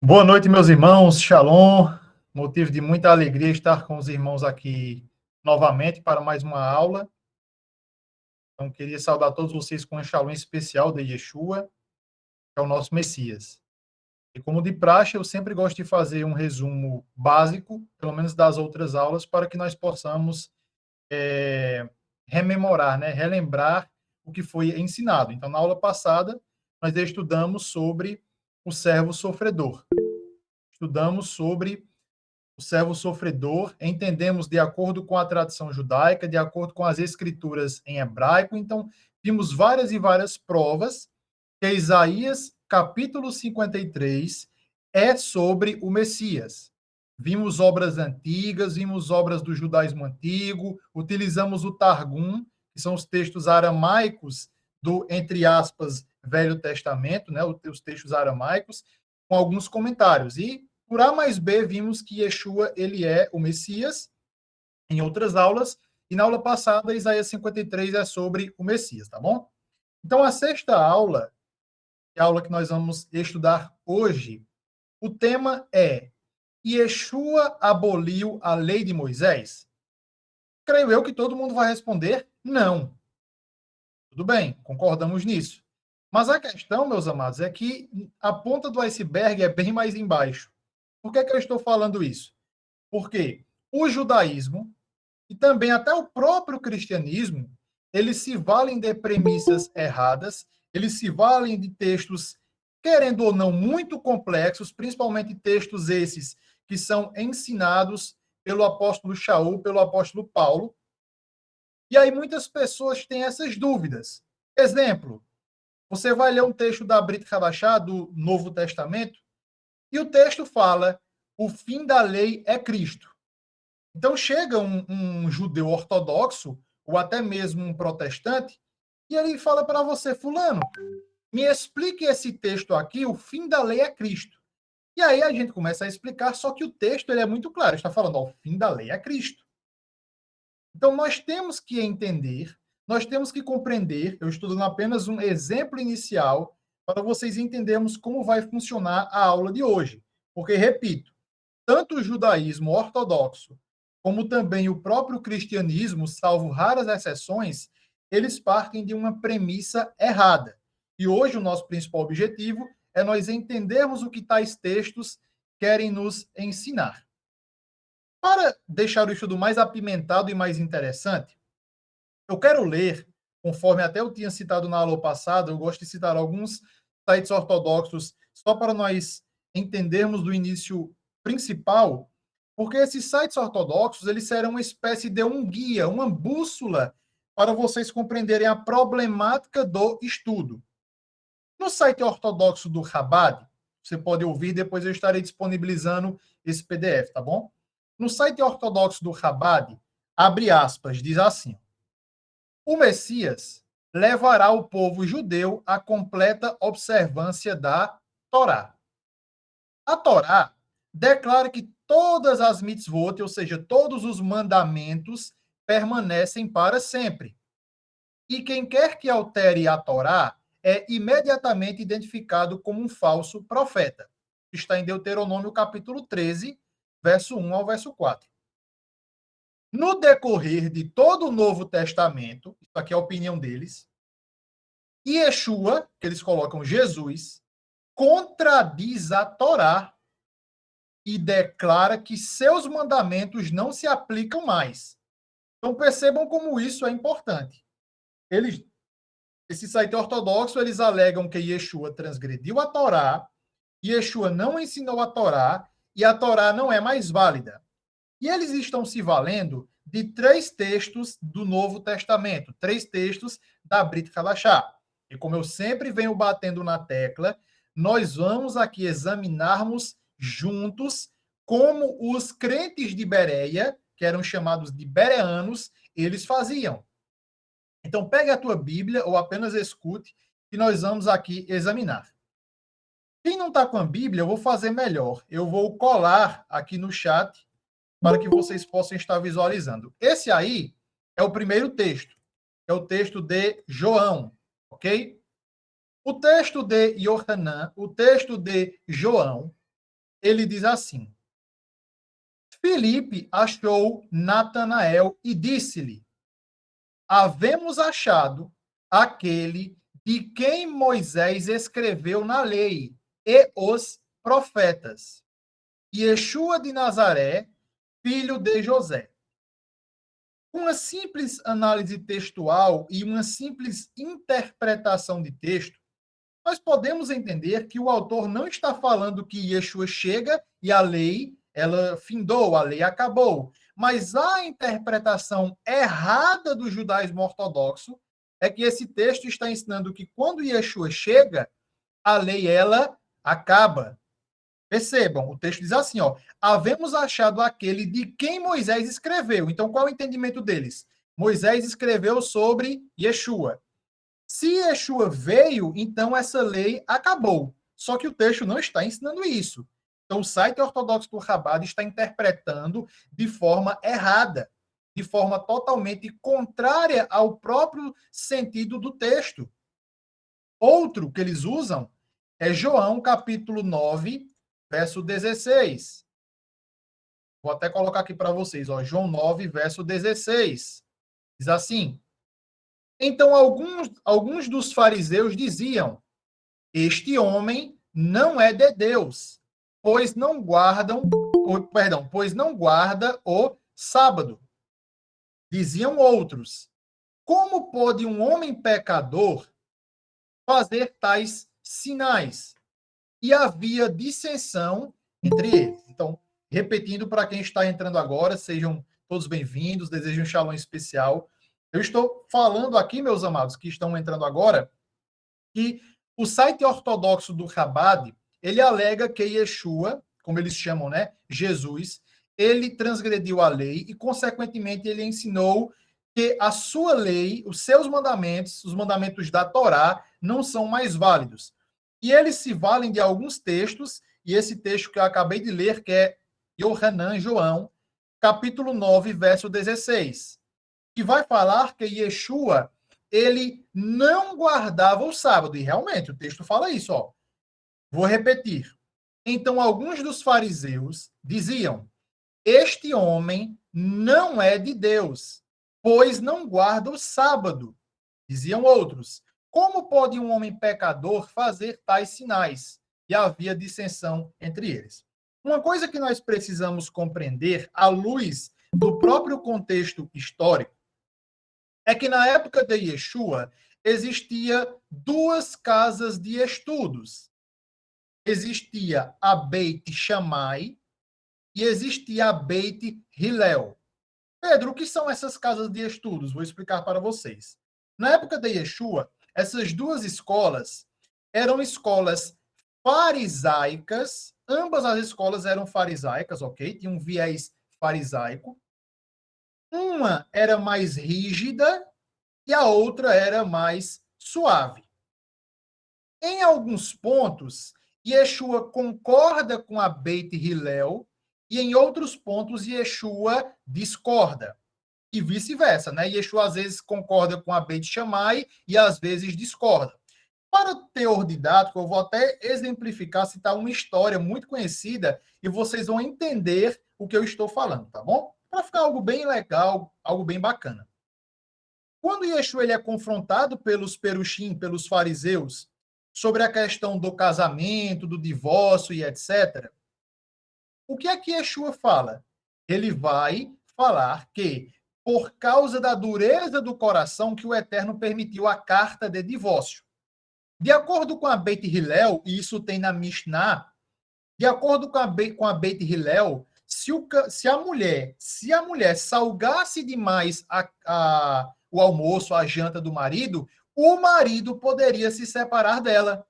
Boa noite, meus irmãos. Shalom. Motivo de muita alegria estar com os irmãos aqui novamente para mais uma aula. Então, queria saudar todos vocês com um shalom especial de Yeshua, que é o nosso Messias. E como de praxe, eu sempre gosto de fazer um resumo básico, pelo menos das outras aulas, para que nós possamos rememorar, relembrar o que foi ensinado. Então, na aula passada, nós estudamos sobre o servo sofredor. Estudamos sobre o servo sofredor, entendemos de acordo com a tradição judaica, de acordo com as escrituras em hebraico. Então, vimos várias e várias provas que Isaías, capítulo 53, é sobre o Messias. Vimos obras antigas, vimos obras do judaísmo antigo, utilizamos o Targum, que são os textos aramaicos do, entre aspas, Velho Testamento, os textos aramaicos, com alguns comentários. E por A mais B, vimos que Yeshua, ele é o Messias, em outras aulas, e na aula passada, Isaías 53 é sobre o Messias, tá bom? Então, a sexta aula, que é a aula que nós vamos estudar hoje, o tema é: Yeshua aboliu a lei de Moisés? Creio eu que todo mundo vai responder não. Tudo bem, concordamos nisso. Mas a questão, meus amados, é que a ponta do iceberg é bem mais embaixo. Por que eu estou falando isso? Porque o judaísmo e também até o próprio cristianismo, eles se valem de premissas erradas, eles se valem de textos, querendo ou não, muito complexos, principalmente textos esses que são ensinados pelo apóstolo Shaul, pelo apóstolo Paulo. E aí muitas pessoas têm essas dúvidas. Exemplo, você vai ler um texto da Brit Hadashah, do Novo Testamento, e o texto fala: o fim da lei é Cristo. Então chega um judeu ortodoxo, ou até mesmo um protestante, e ele fala para você: fulano, me explique esse texto aqui, o fim da lei é Cristo. E aí a gente começa a explicar, só que o texto ele é muito claro, está falando: ó, o fim da lei é Cristo. Então nós temos que entender, nós temos que compreender, eu estou dando apenas um exemplo inicial para vocês entendermos como vai funcionar a aula de hoje. Porque, repito, tanto o judaísmo ortodoxo como também o próprio cristianismo, salvo raras exceções, eles partem de uma premissa errada. E hoje o nosso principal objetivo é nós entendermos o que tais textos querem nos ensinar. Para deixar o estudo mais apimentado e mais interessante, eu quero ler, conforme até eu tinha citado na aula passada, eu gosto de citar alguns sites ortodoxos só para nós entendermos do início principal, porque esses sites ortodoxos, eles serão uma espécie de um guia, uma bússola para vocês compreenderem a problemática do estudo. No site ortodoxo do Chabad, você pode ouvir, depois eu estarei disponibilizando esse PDF, tá bom? No site ortodoxo do Chabad, abre aspas, diz assim: o Messias levará o povo judeu à completa observância da Torá. A Torá declara que todas as mitzvot, ou seja, todos os mandamentos, permanecem para sempre. E quem quer que altere a Torá é imediatamente identificado como um falso profeta. Está em Deuteronômio capítulo 13, verso 1 ao verso 4. No decorrer de todo o Novo Testamento, isso aqui é a opinião deles, Yeshua, que eles colocam Jesus, contradiz a Torá e declara que seus mandamentos não se aplicam mais. Então percebam como isso é importante. Esse site ortodoxo, eles alegam que Yeshua transgrediu a Torá, Yeshua não ensinou a Torá e a Torá não é mais válida. E eles estão se valendo de 3 textos do Novo Testamento, 3 textos da Brit Hadashah. E como eu sempre venho batendo na tecla, nós vamos aqui examinarmos juntos como os crentes de Bereia, que eram chamados de bereanos, eles faziam. Então, pegue a tua Bíblia ou apenas escute que nós vamos aqui examinar. Quem não está com a Bíblia, eu vou fazer melhor. Eu vou colar aqui no chat para que vocês possam estar visualizando. Esse aí é o primeiro texto. É o texto de João, ok? O texto de Yohanan, o texto de João, ele diz assim: Filipe achou Natanael e disse-lhe: havemos achado aquele de quem Moisés escreveu na lei e os profetas, Yeshua de Nazaré, filho de José. Uma simples análise textual e uma simples interpretação de texto, nós podemos entender que o autor não está falando que Yeshua chega e a lei, ela findou, a lei acabou. Mas a interpretação errada do judaísmo ortodoxo é que esse texto está ensinando que quando Yeshua chega, a lei, ela acaba. Percebam, o texto diz assim, ó, havemos achado aquele de quem Moisés escreveu. Então, qual é o entendimento deles? Moisés escreveu sobre Yeshua. Se Yeshua veio, então essa lei acabou. Só que o texto não está ensinando isso. Então, o site ortodoxo do Chabad está interpretando de forma errada, de forma totalmente contrária ao próprio sentido do texto. Outro que eles usam é João, capítulo 9, verso 16. Vou até colocar aqui para vocês, ó, João 9, verso 16. Diz assim: então, alguns dos fariseus diziam: este homem não é de Deus, pois não pois não guarda o sábado. Diziam outros: como pode um homem pecador fazer tais sinais? E havia dissensão entre eles. Então, repetindo para quem está entrando agora, sejam todos bem-vindos, desejo um shalom especial. Eu estou falando aqui, meus amados, que estão entrando agora, que o site ortodoxo do Chabad, ele alega que Yeshua, como eles chamam, né, Jesus, ele transgrediu a lei e, consequentemente, ele ensinou que a sua lei, os seus mandamentos, os mandamentos da Torá, não são mais válidos. E eles se valem de alguns textos, e esse texto que eu acabei de ler, que é Yohanan, João, capítulo 9, verso 16, que vai falar que Yeshua, ele não guardava o sábado. E realmente, o texto fala isso, ó. Vou repetir. Então, alguns dos fariseus diziam: este homem não é de Deus, pois não guarda o sábado. Diziam outros: como pode um homem pecador fazer tais sinais? E havia dissensão entre eles. Uma coisa que nós precisamos compreender, à luz do próprio contexto histórico, é que na época de Yeshua existia duas casas de estudos. Existia a Beit Shammai e existia a Beit Hillel. Pedro, o que são essas casas de estudos? Vou explicar para vocês. Na época de Yeshua, essas duas escolas eram escolas farisaicas, ambas as escolas eram farisaicas, ok? Tinha um viés farisaico. Uma era mais rígida e a outra era mais suave. Em alguns pontos, Yeshua concorda com a Beit Hillel e em outros pontos Yeshua discorda. E vice-versa, né? Yeshua às vezes concorda com a Beit Shammai e às vezes discorda. Para o teor didático, eu vou até exemplificar, citar uma história muito conhecida e vocês vão entender o que eu estou falando, tá bom? Para ficar algo bem legal, algo bem bacana. Quando Yeshua ele é confrontado pelos perushim, pelos fariseus, sobre a questão do casamento, do divórcio e etc., o que é que Yeshua fala? Ele vai falar que, por causa da dureza do coração, que o Eterno permitiu a carta de divórcio. De acordo com a Beit Hillel, e isso tem na Mishnah, de acordo com a Beit Hillel, se a mulher salgasse demais o almoço, a janta do marido, o marido poderia se separar dela.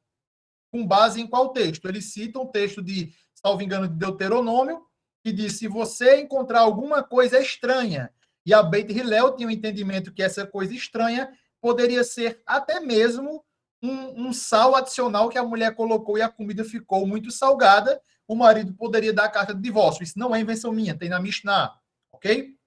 Com base em qual texto? Eles citam o texto de, salvo engano, de Deuteronômio, que diz: se você encontrar alguma coisa estranha, e a Beit Hillel tinha o entendimento que essa coisa estranha poderia ser até mesmo um sal adicional que a mulher colocou e a comida ficou muito salgada, o marido poderia dar a carta de divórcio. Isso não é invenção minha, tem na Mishnah, ok?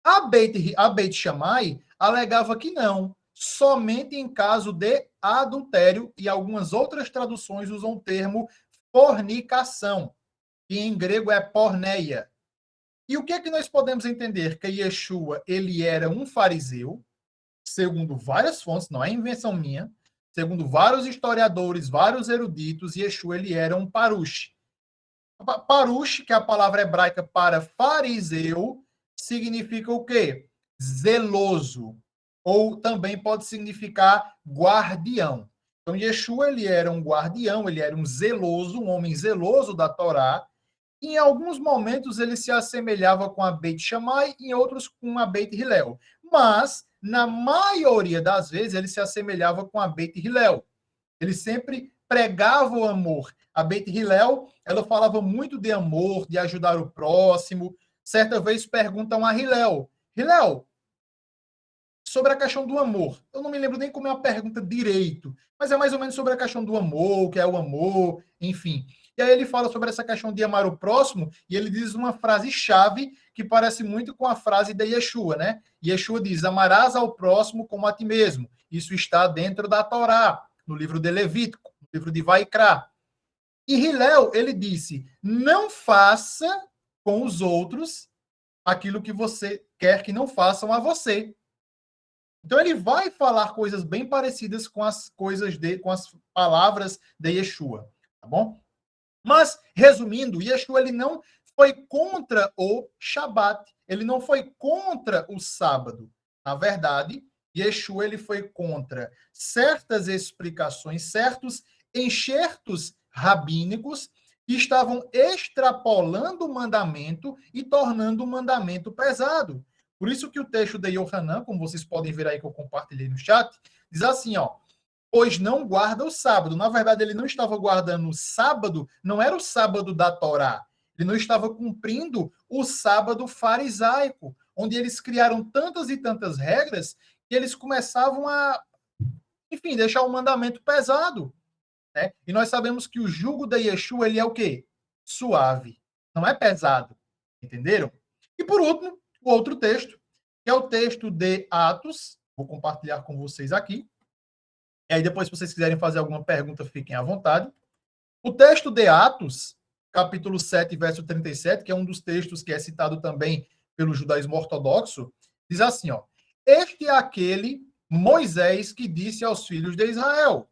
A Beit Shammai alegava que não, somente em caso de adultério, e algumas outras traduções usam o termo fornicação. que em grego é porneia. E o que é que nós podemos entender? Que Yeshua, ele era um fariseu, segundo várias fontes, não é invenção minha, segundo vários historiadores, vários eruditos, Yeshua, ele era um parush. Parush, que é a palavra hebraica para fariseu, significa o quê? Zeloso. Ou também pode significar guardião. Então, Yeshua, ele era um guardião, ele era um zeloso, um homem zeloso da Torá. Em alguns momentos, ele se assemelhava com a Beit Shammai, em outros com a Beit Hillel. Mas, na maioria das vezes, ele se assemelhava com a Beit Hillel. Ele sempre pregava o amor. A Beit Hillel, ela falava muito de amor, de ajudar o próximo. Certa vez perguntam a Hillel, Hillel, sobre a questão do amor. Eu não me lembro nem como é a pergunta direito, mas é mais ou menos sobre a questão do amor, o que é o amor, enfim. E aí ele fala sobre essa questão de amar o próximo, e ele diz uma frase-chave que parece muito com a frase de Yeshua, né? Yeshua diz, amarás ao próximo como a ti mesmo. Isso está dentro da Torá, no livro de Levítico, no livro de Vaikra. E Hillel, ele disse, não faça com os outros aquilo que você quer que não façam a você. Então ele vai falar coisas bem parecidas com as com as palavras de Yeshua, tá bom? Mas resumindo, Yeshua ele não foi contra o Shabat, ele não foi contra o sábado. Na verdade, Yeshua ele foi contra certas explicações, certos enxertos rabínicos que estavam extrapolando o mandamento e tornando o mandamento pesado. Por isso que o texto de Yohanan, como vocês podem ver aí que eu compartilhei no chat, diz assim, ó, pois não guarda o sábado. Na verdade, ele não estava guardando o sábado, não era o sábado da Torá. Ele não estava cumprindo o sábado farisaico, onde eles criaram tantas e tantas regras que eles começavam a, enfim, deixar o mandamento pesado. Né? E nós sabemos que o jugo da Yeshua, ele é o quê? Suave. Não é pesado. Entenderam? E por último, o outro texto, que é o texto de Atos. Vou compartilhar com vocês aqui. E aí depois, se vocês quiserem fazer alguma pergunta, fiquem à vontade. O texto de Atos, capítulo 7, verso 37, que é um dos textos que é citado também pelo judaísmo ortodoxo, diz assim, ó, este é aquele Moisés que disse aos filhos de Israel,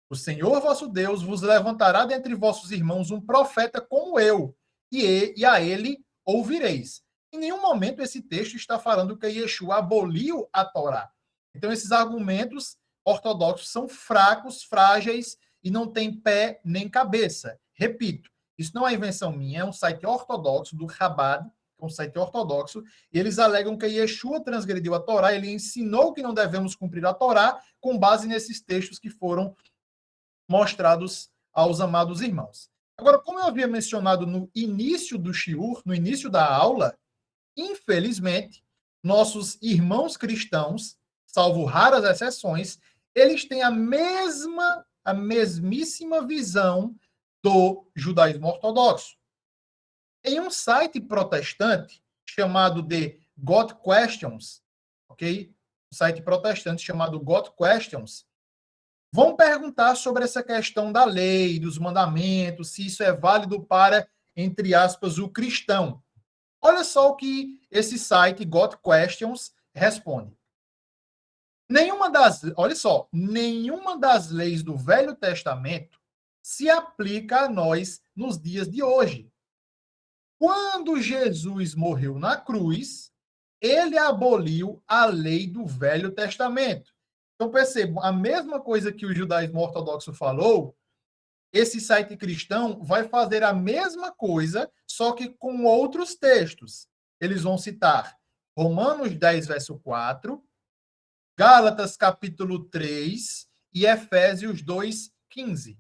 o Senhor vosso Deus vos levantará dentre vossos irmãos um profeta como eu, e a ele ouvireis. Em nenhum momento esse texto está falando que Yeshua aboliu a Torá. Então esses argumentos ortodoxos são fracos, frágeis e não têm pé nem cabeça. Repito, isso não é invenção minha, é um site ortodoxo do Chabad, um site ortodoxo, e eles alegam que Yeshua transgrediu a Torá, ele ensinou que não devemos cumprir a Torá com base nesses textos que foram mostrados aos amados irmãos. Agora, como eu havia mencionado no início do shiur, no início da aula, infelizmente, nossos irmãos cristãos, salvo raras exceções, eles têm a mesmíssima visão do judaísmo ortodoxo. Em um site protestante chamado de God Questions, ok? Um site protestante chamado God Questions, vão perguntar sobre essa questão da lei, dos mandamentos, se isso é válido para, entre aspas, o cristão. Olha só o que esse site God Questions responde. Nenhuma das leis do Velho Testamento se aplica a nós nos dias de hoje. Quando Jesus morreu na cruz, ele aboliu a lei do Velho Testamento. Então, percebam, a mesma coisa que o judaísmo ortodoxo falou, esse site cristão vai fazer a mesma coisa, só que com outros textos. Eles vão citar Romanos 10, verso 4, Gálatas, capítulo 3 e Efésios 2, 15.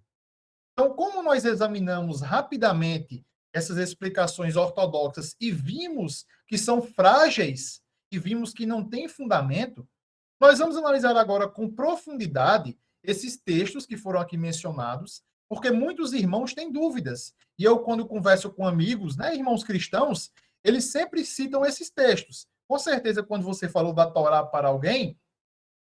Então, como nós examinamos rapidamente essas explicações ortodoxas e vimos que são frágeis e vimos que não têm fundamento, nós vamos analisar agora com profundidade esses textos que foram aqui mencionados, porque muitos irmãos têm dúvidas. E eu, quando converso com amigos, né, irmãos cristãos, eles sempre citam esses textos. Com certeza, quando você falou da Torá para alguém,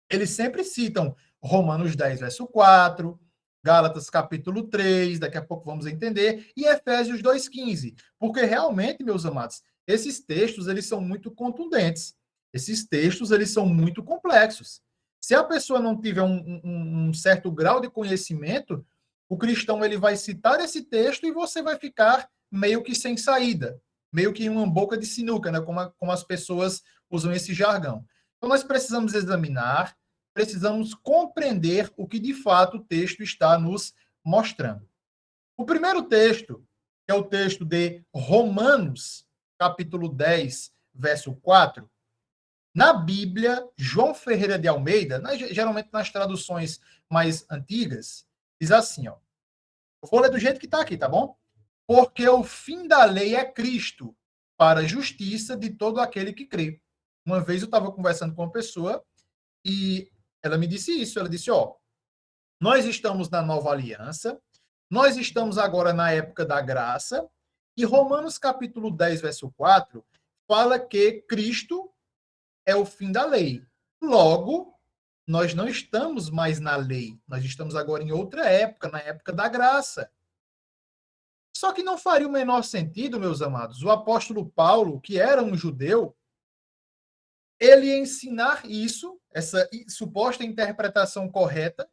eles sempre citam Romanos 10, verso 4, Gálatas capítulo 3, daqui a pouco vamos entender, e Efésios 2,15. Porque realmente, meus amados, esses textos eles são muito contundentes. Esses textos eles são muito complexos. Se a pessoa não tiver um certo grau de conhecimento, o cristão ele vai citar esse texto e você vai ficar meio que sem saída, meio que em uma boca de sinuca, né? Como as pessoas usam esse jargão. Então, nós precisamos examinar, precisamos compreender o que de fato o texto está nos mostrando. O primeiro texto, que é o texto de Romanos, capítulo 10, verso 4, na Bíblia, João Ferreira de Almeida, geralmente nas traduções mais antigas, diz assim, ó. Eu vou ler do jeito que está aqui, tá bom? Porque o fim da lei é Cristo, para a justiça de todo aquele que crê. Uma vez eu estava conversando com uma pessoa e ela me disse isso. Ela disse, ó, nós estamos na nova aliança, nós estamos agora na época da graça, e Romanos capítulo 10, verso 4, fala que Cristo é o fim da lei. Logo, nós não estamos mais na lei, nós estamos agora em outra época, na época da graça. Só que não faria o menor sentido, meus amados, o apóstolo Paulo, que era um judeu, ele ensinar isso, essa suposta interpretação correta,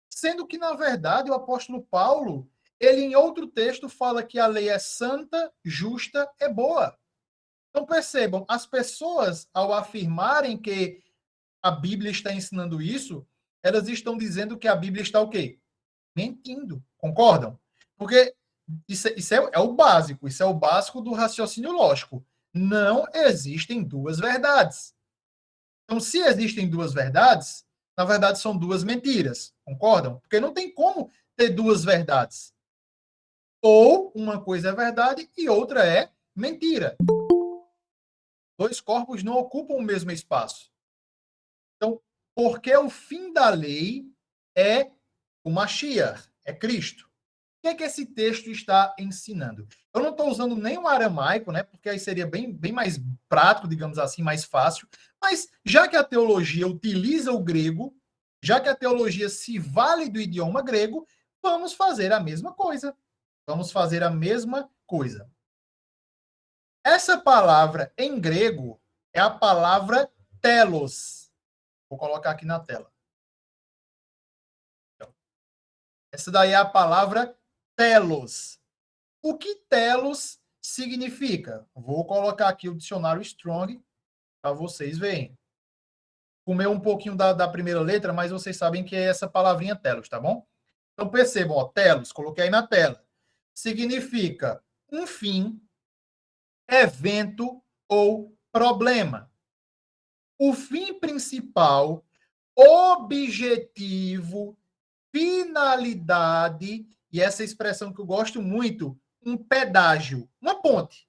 sendo que, na verdade, o apóstolo Paulo, ele em outro texto fala que a lei é santa, justa e boa. Então, percebam, as pessoas, ao afirmarem que a Bíblia está ensinando isso, elas estão dizendo que a Bíblia está o quê? Mentindo. Concordam? Porque isso é o básico, isso é o básico do raciocínio lógico. Não existem duas verdades. Então, se existem duas verdades, na verdade são duas mentiras. Concordam? Porque não tem como ter duas verdades. Ou uma coisa é verdade e outra é mentira. Dois corpos não ocupam o mesmo espaço. Então, porque o fim da lei é o Mashiach, é Cristo. O que é que esse texto está ensinando? Eu não estou usando nem o aramaico, né? Porque aí seria bem mais prático, digamos assim, mais fácil. Mas já que a teologia utiliza o grego, já que a teologia se vale do idioma grego, vamos fazer a mesma coisa. Vamos fazer a mesma coisa. Essa palavra em grego é a palavra telos. Vou colocar aqui na tela. Essa daí é a palavra telos. O que telos significa? Vou colocar aqui o dicionário Strong para vocês verem. Comer um pouquinho da primeira letra, mas vocês sabem que é essa palavrinha telos, tá bom? Então percebam, ó, telos, coloquei aí na tela. Significa um fim, evento ou problema. O fim principal, objetivo, finalidade, e essa expressão que eu gosto muito, um pedágio, uma ponte.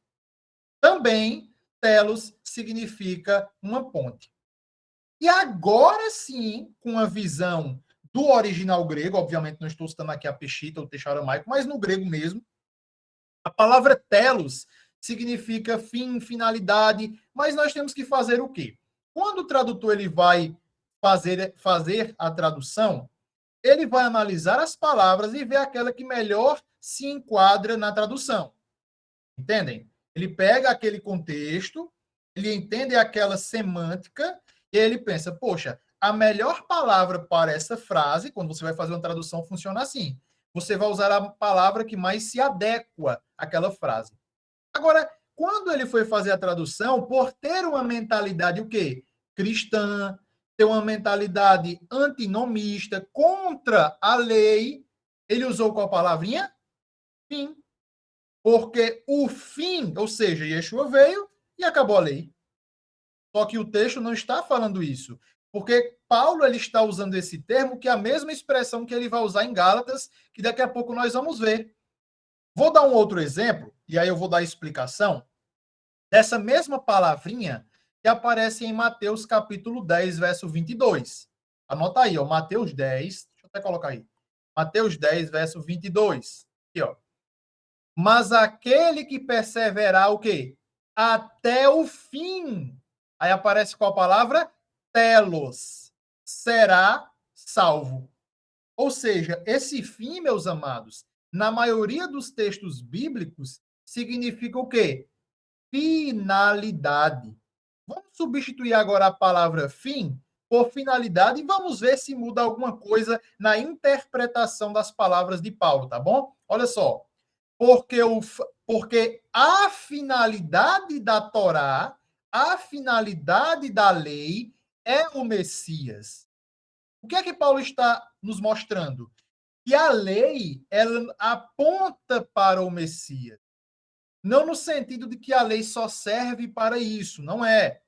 Também, telos significa uma ponte. E agora sim, com a visão do original grego, obviamente não estou citando aqui a Peshitta ou o texto aramaico, mas no grego mesmo, a palavra telos significa fim, finalidade, mas nós temos que fazer o quê? Quando o tradutor ele vai fazer a tradução, ele vai analisar as palavras e ver aquela que melhor se enquadra na tradução. Entendem? Ele pega aquele contexto, ele entende aquela semântica e ele pensa, poxa, a melhor palavra para essa frase, quando você vai fazer uma tradução, funciona assim. Você vai usar a palavra que mais se adequa àquela frase. Agora, quando ele foi fazer a tradução, por ter uma mentalidade o quê? Cristã, ter uma mentalidade antinomista, contra a lei, ele usou qual palavrinha? Fim. Porque o fim, ou seja, Yeshua veio e acabou a lei. Só que o texto não está falando isso. Porque Paulo ele está usando esse termo, que é a mesma expressão que ele vai usar em Gálatas, que daqui a pouco nós vamos ver. Vou dar um outro exemplo, e aí eu vou dar a explicação dessa mesma palavrinha que aparece em Mateus capítulo 10, verso 22. Anota aí, ó, Mateus 10, deixa eu até colocar aí. Mateus 10, verso 22. Aqui, ó. Mas aquele que perseverar o quê? Até o fim. Aí aparece qual palavra? Telos. Será salvo. Ou seja, esse fim, meus amados, na maioria dos textos bíblicos, significa o quê? Finalidade. Vamos substituir agora a palavra fim por finalidade e vamos ver se muda alguma coisa na interpretação das palavras de Paulo, tá bom? Olha só. Porque, porque a finalidade da Torá, a finalidade da lei é o Messias. O que é que Paulo está nos mostrando? Que a lei, ela aponta para o Messias. Não no sentido de que a lei só serve para isso, não é.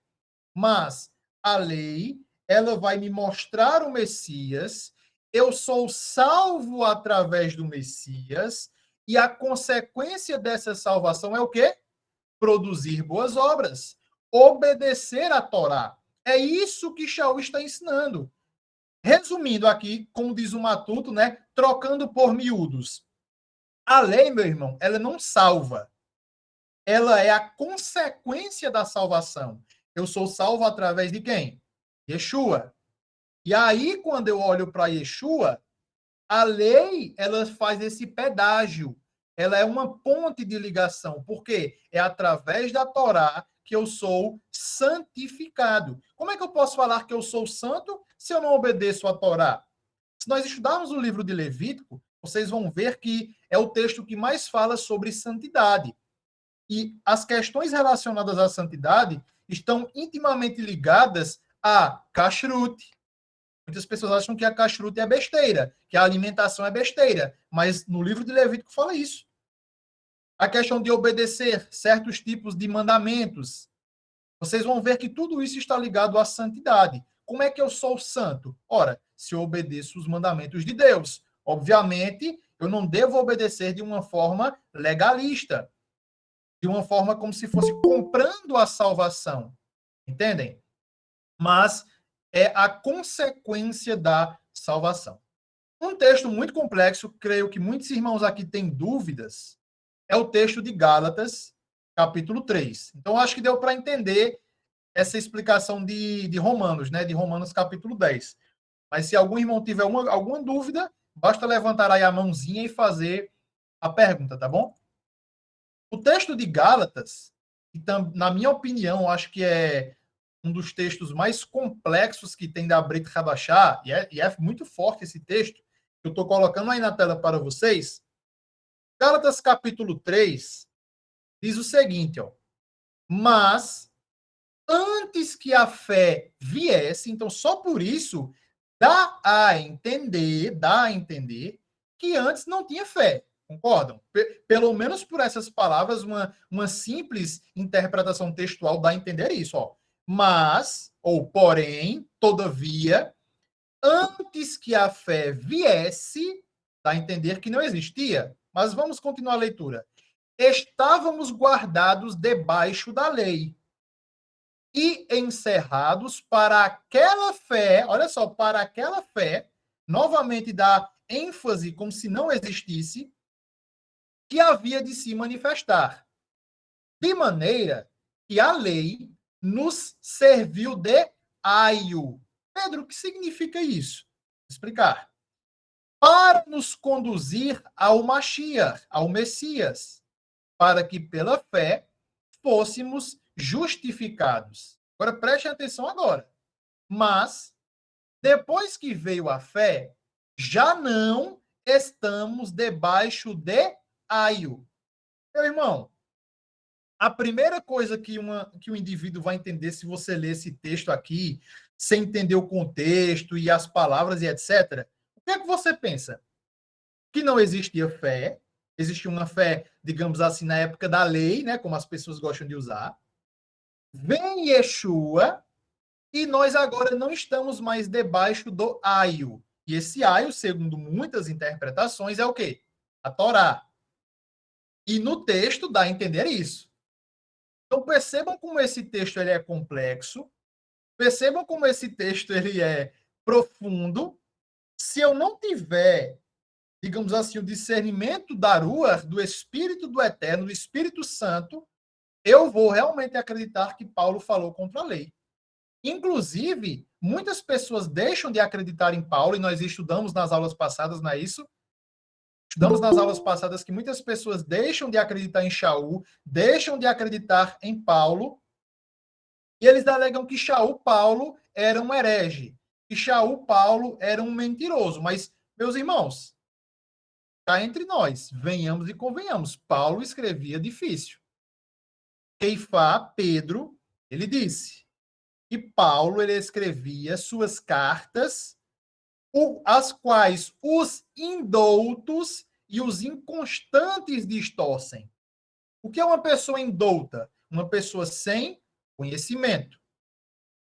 Mas a lei, ela vai me mostrar o Messias, eu sou salvo através do Messias, e a consequência dessa salvação é o quê? Produzir boas obras, obedecer a Torá. É isso que Shaul está ensinando. Resumindo aqui, como diz o Matuto, né, trocando por miúdos. A lei, meu irmão, ela não salva. Ela é a consequência da salvação. Eu sou salvo através de quem? Yeshua. E aí, quando eu olho para Yeshua, a lei, ela faz esse pedágio. Ela é uma ponte de ligação. Por quê? É através da Torá que eu sou santificado. Como é que eu posso falar que eu sou santo se eu não obedeço a Torá? Se nós estudarmos o livro de Levítico, vocês vão ver que é o texto que mais fala sobre santidade. E as questões relacionadas à santidade estão intimamente ligadas a kashrut. Muitas pessoas acham que a kashrut é besteira, que a alimentação é besteira, mas no livro de Levítico fala isso. A questão de obedecer certos tipos de mandamentos. Vocês vão ver que tudo isso está ligado à santidade. Como é que eu sou santo? Ora, se eu obedeço os mandamentos de Deus. Obviamente, eu não devo obedecer de uma forma legalista, de uma forma como se fosse comprando a salvação. Entendem? Mas é a consequência da salvação. Um texto muito complexo, creio que muitos irmãos aqui têm dúvidas, é o texto de Gálatas, capítulo 3. Então, acho que deu para entender essa explicação de Romanos, né? De Romanos, capítulo 10. Mas se algum irmão tiver alguma dúvida, basta levantar aí a mãozinha e fazer a pergunta, tá bom? O texto de Gálatas, que na minha opinião, acho que é um dos textos mais complexos que tem da Brit Hadashah, e é muito forte esse texto, que eu estou colocando aí na tela para vocês. Gálatas capítulo 3 diz o seguinte, ó, mas antes que a fé viesse, então só por isso dá a entender que antes não tinha fé. Concordam? Pelo menos por essas palavras, uma simples interpretação textual dá a entender isso. Ó. Mas, ou porém, todavia, antes que a fé viesse, dá a entender que não existia. Mas vamos continuar a leitura. Estávamos guardados debaixo da lei e encerrados para aquela fé, olha só, para aquela fé, novamente dá ênfase como se não existisse, que havia de se manifestar. De maneira que a lei nos serviu de aio. Pedro, o que significa isso? Vou explicar. Para nos conduzir ao Mashiach, ao Messias, para que pela fé fôssemos justificados. Agora preste atenção agora. Mas depois que veio a fé, já não estamos debaixo de aio. Meu irmão, a primeira coisa que o indivíduo vai entender se você ler esse texto aqui, sem entender o contexto e as palavras e etc., o que é que você pensa? Que não existia fé, existia uma fé, digamos assim, na época da lei, né, como as pessoas gostam de usar. Vem Yeshua e nós agora não estamos mais debaixo do aio. E esse aio, segundo muitas interpretações, é o quê? A Torá. E no texto dá a entender isso. Então percebam como esse texto ele é complexo, percebam como esse texto ele é profundo. Se eu não tiver, digamos assim, o discernimento da Ruach, do Espírito do Eterno, do Espírito Santo, eu vou realmente acreditar que Paulo falou contra a lei. Inclusive, muitas pessoas deixam de acreditar em Paulo, e nós estudamos nas aulas passadas, não é isso? Estudamos nas aulas passadas que muitas pessoas deixam de acreditar em Shaul, deixam de acreditar em Paulo, e eles alegam que Shaul Paulo era um herege, que Shaul Paulo era um mentiroso. Mas, meus irmãos, cá entre nós, venhamos e convenhamos, Paulo escrevia difícil. Keifá, Pedro, ele disse que Paulo ele escrevia suas cartas, as quais os indoutos e os inconstantes distorcem. O que é uma pessoa indouta? Uma pessoa sem conhecimento.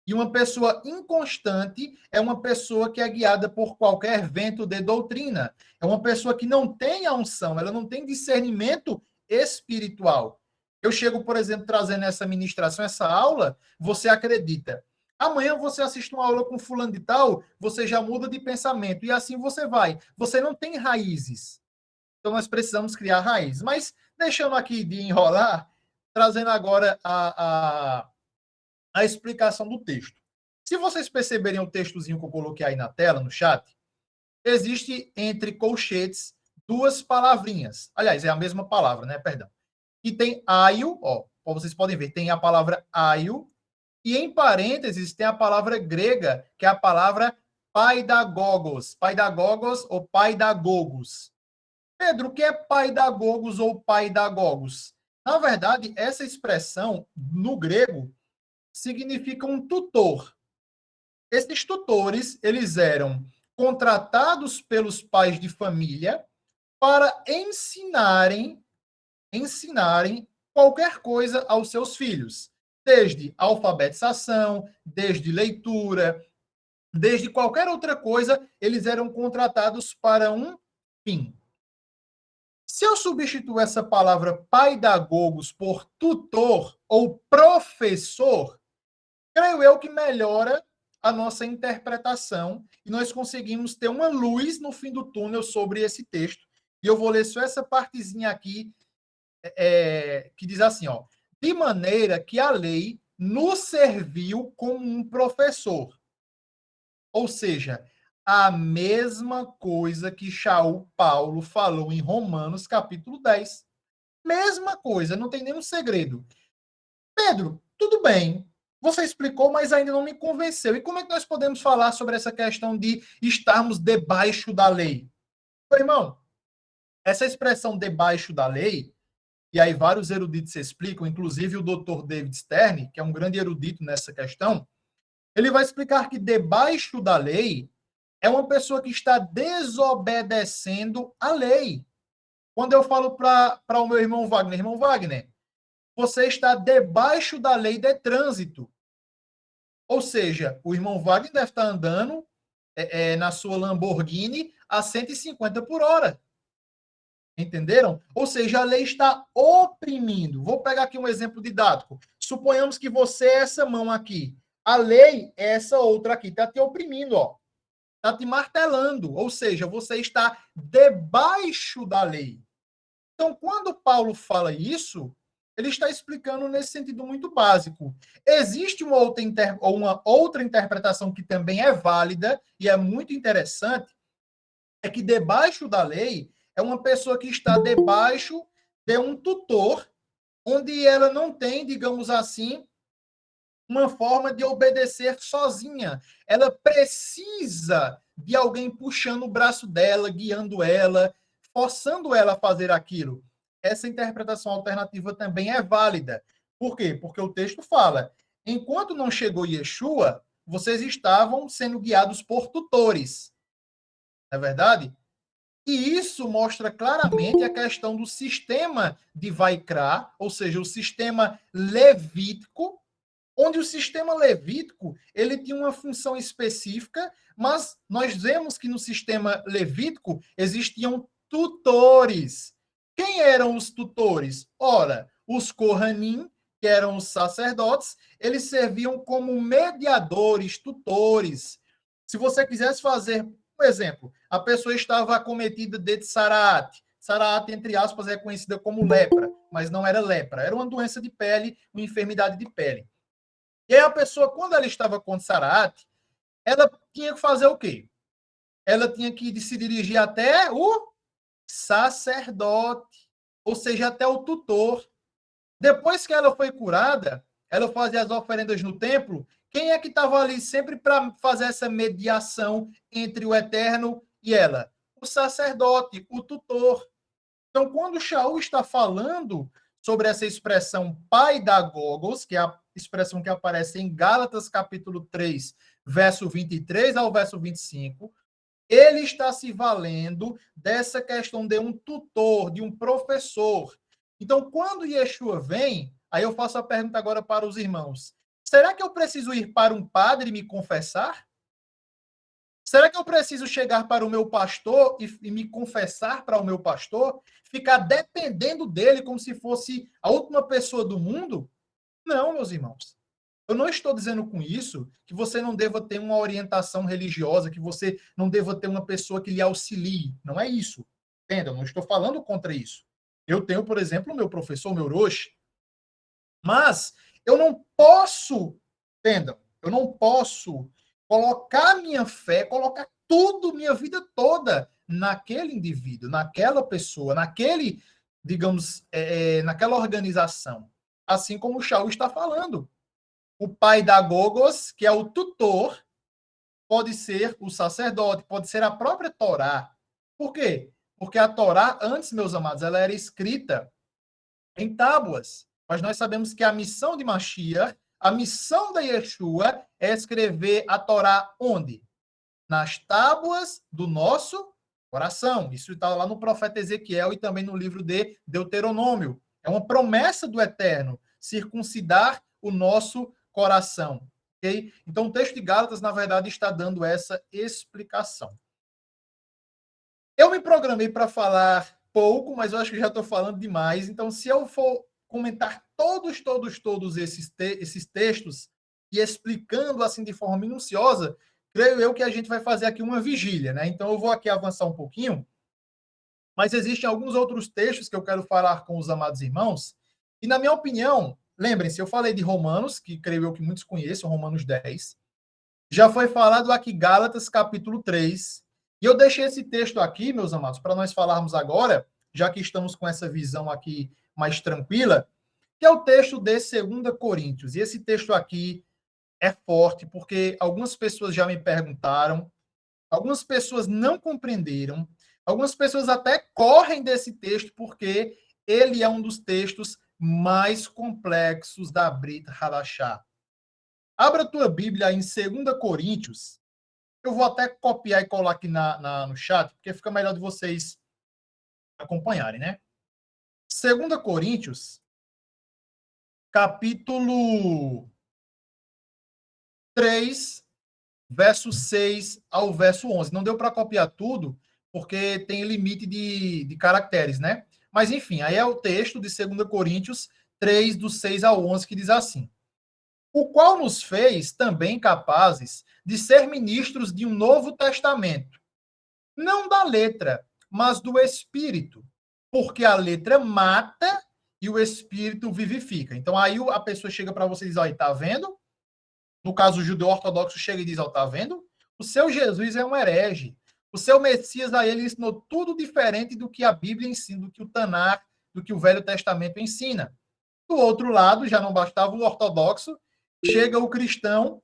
E uma pessoa inconstante é uma pessoa que é guiada por qualquer vento de doutrina. É uma pessoa que não tem a unção, ela não tem discernimento espiritual. Eu chego, por exemplo, trazendo essa ministração, essa aula, você acredita. Amanhã você assiste uma aula com fulano de tal, você já muda de pensamento. E assim você vai. Você não tem raízes. Então nós precisamos criar raízes. Mas deixando aqui de enrolar, trazendo agora a explicação do texto. Se vocês perceberem o textozinho que eu coloquei aí na tela, no chat, existe entre colchetes duas palavrinhas. Aliás, é a mesma palavra, né? Perdão. E tem aio, ó, vocês podem ver, tem a palavra aio, e em parênteses tem a palavra grega, que é a palavra paidagogos. Paidagogos ou paidagogos. Pedro, o que é paidagogos ou paidagogos? Na verdade, essa expressão, no grego, significa um tutor. Esses tutores, eles eram contratados pelos pais de família para ensinarem qualquer coisa aos seus filhos, desde alfabetização, desde leitura, desde qualquer outra coisa, eles eram contratados para um fim. Se eu substituir essa palavra paidagogos por tutor ou professor, creio eu que melhora a nossa interpretação e nós conseguimos ter uma luz no fim do túnel sobre esse texto. E eu vou ler só essa partezinha aqui, que diz assim, ó, de maneira que a lei nos serviu como um professor. Ou seja, a mesma coisa que Shaul Paulo falou em Romanos capítulo 10. Mesma coisa, não tem nenhum segredo. Pedro, tudo bem, você explicou, mas ainda não me convenceu. E como é que nós podemos falar sobre essa questão de estarmos debaixo da lei? Meu irmão, essa expressão debaixo da lei, e aí vários eruditos explicam, inclusive o Dr. David Stern, que é um grande erudito nessa questão, ele vai explicar que debaixo da lei é uma pessoa que está desobedecendo a lei. Quando eu falo para o meu irmão Wagner, você está debaixo da lei de trânsito. Ou seja, o irmão Wagner deve estar andando na sua Lamborghini a 150 por hora. Entenderam? Ou seja, a lei está oprimindo. Vou pegar aqui um exemplo didático. Suponhamos que você é essa mão aqui. A lei é essa outra aqui. Está te oprimindo, ó. Está te martelando. Ou seja, você está debaixo da lei. Então, quando Paulo fala isso, ele está explicando nesse sentido muito básico. Existe uma outra interpretação que também é válida e é muito interessante, é que debaixo da lei é uma pessoa que está debaixo de um tutor, onde ela não tem, digamos assim, uma forma de obedecer sozinha. Ela precisa de alguém puxando o braço dela, guiando ela, forçando ela a fazer aquilo. Essa interpretação alternativa também é válida. Por quê? Porque o texto fala: enquanto não chegou Yeshua, vocês estavam sendo guiados por tutores. Não é verdade? E isso mostra claramente a questão do sistema de Vaikra, ou seja, o sistema levítico, onde o sistema levítico ele tinha uma função específica, mas nós vemos que no sistema levítico existiam tutores. Quem eram os tutores? Ora, os Kohanim, que eram os sacerdotes, eles serviam como mediadores, tutores. Se você quisesse fazer, por exemplo, a pessoa estava acometida de Saraat. Saraat, entre aspas, é conhecida como lepra, mas não era lepra. Era uma doença de pele, uma enfermidade de pele. E aí a pessoa, quando ela estava com Sarate, ela tinha que fazer o quê? Ela tinha que se dirigir até o sacerdote, ou seja, até o tutor. Depois que ela foi curada, ela fazia as oferendas no templo. Quem é que estava ali sempre para fazer essa mediação entre o Eterno e ela? O sacerdote, o tutor. Então, quando Shaul está falando sobre essa expressão pai da Gogos, que é a expressão que aparece em Gálatas capítulo 3, verso 23 ao verso 25, ele está se valendo dessa questão de um tutor, de um professor. Então, quando Yeshua vem, aí eu faço a pergunta agora para os irmãos: será que eu preciso ir para um padre e me confessar? Será que eu preciso chegar para o meu pastor e me confessar para o meu pastor? Ficar dependendo dele como se fosse a última pessoa do mundo? Não, meus irmãos. Eu não estou dizendo com isso que você não deva ter uma orientação religiosa, que você não deva ter uma pessoa que lhe auxilie. Não é isso. Entenda? Eu não estou falando contra isso. Eu tenho, por exemplo, o meu professor, o meu Roche, mas eu não posso, entendam, eu não posso colocar minha fé, colocar tudo, minha vida toda naquele indivíduo, naquela pessoa, naquele, digamos, naquela organização. Assim como o Shaul está falando. O pai da Gogos, que é o tutor, pode ser o sacerdote, pode ser a própria Torá. Por quê? Porque a Torá, antes, meus amados, ela era escrita em tábuas. Mas nós sabemos que a missão de Mashiach, a missão da Yeshua, é escrever a Torá onde? Nas tábuas do nosso coração. Isso está lá no profeta Ezequiel e também no livro de Deuteronômio. É uma promessa do Eterno, circuncidar o nosso coração. Okay? Então, o texto de Gálatas, na verdade, está dando essa explicação. Eu me programei para falar pouco, mas eu acho que já estou falando demais. Então, se eu for comentar todos esses textos e explicando assim de forma minuciosa, creio eu que a gente vai fazer aqui uma vigília, né? Então, eu vou aqui avançar um pouquinho, mas existem alguns outros textos que eu quero falar com os amados irmãos. E, na minha opinião, lembrem-se, eu falei de Romanos, que creio eu que muitos conheçam, Romanos 10. Já foi falado aqui Gálatas, capítulo 3. E eu deixei esse texto aqui, meus amados, para nós falarmos agora, já que estamos com essa visão aqui mais tranquila, que é o texto de 2 Coríntios. E esse texto aqui é forte, porque algumas pessoas já me perguntaram, algumas pessoas não compreenderam, algumas pessoas até correm desse texto, porque ele é um dos textos mais complexos da Brit Hadashah. Abra a tua Bíblia em 2 Coríntios. Eu vou até copiar e colar aqui no chat, porque fica melhor de vocês acompanharem, né? 2 Coríntios, capítulo 3, verso 6 ao verso 11. Não deu para copiar tudo, porque tem limite de caracteres, né? Mas, enfim, aí é o texto de 2 Coríntios 3, do 6 ao 11, que diz assim: o qual nos fez também capazes de ser ministros de um novo testamento, não da letra, mas do espírito, porque a letra mata e o espírito vivifica. Então aí a pessoa chega para você e diz: olha, tá vendo? No caso, o judeu ortodoxo chega e diz: ó, tá vendo? O seu Jesus é um herege. O seu Messias, aí ele ensinou tudo diferente do que a Bíblia ensina, do que o Tanar, do que o Velho Testamento ensina. Do outro lado, já não bastava o ortodoxo, chega o cristão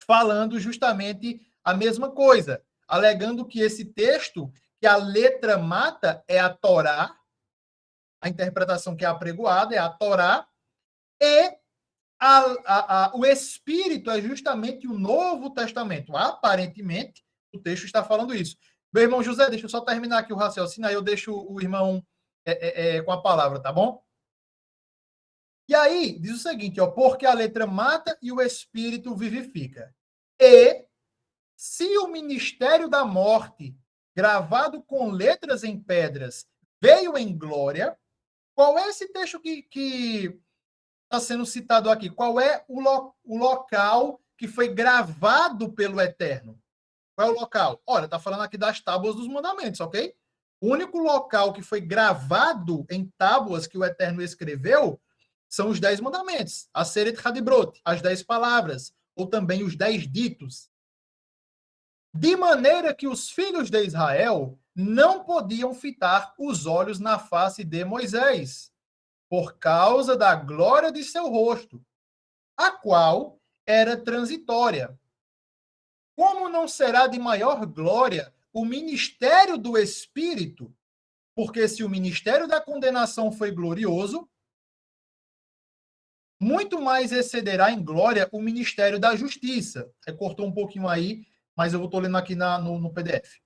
falando justamente a mesma coisa, alegando que esse texto, que a letra mata, é a Torá, a interpretação que é apregoada é a Torá, e o Espírito é justamente o Novo Testamento. Aparentemente, o texto está falando isso. Meu irmão José, deixa eu só terminar aqui o raciocínio, aí eu deixo o irmão com a palavra, tá bom? E aí, diz o seguinte, ó, porque a letra mata e o Espírito vivifica. E se o ministério da morte, gravado com letras em pedras, veio em glória, qual é esse texto que está sendo citado aqui? Qual é o local que foi gravado pelo Eterno? Qual é o local? Olha, está falando aqui das tábuas dos mandamentos, ok? O único local que foi gravado em tábuas que o Eterno escreveu são os 10 mandamentos, a Aseret Hadibrot, as 10 palavras, ou também os 10 ditos. De maneira que os filhos de Israel não podiam fitar os olhos na face de Moisés, por causa da glória de seu rosto, a qual era transitória. Como não será de maior glória o ministério do Espírito? Porque se o ministério da condenação foi glorioso, muito mais excederá em glória o ministério da justiça. Cortou um pouquinho aí, mas eu estou lendo aqui no PDF.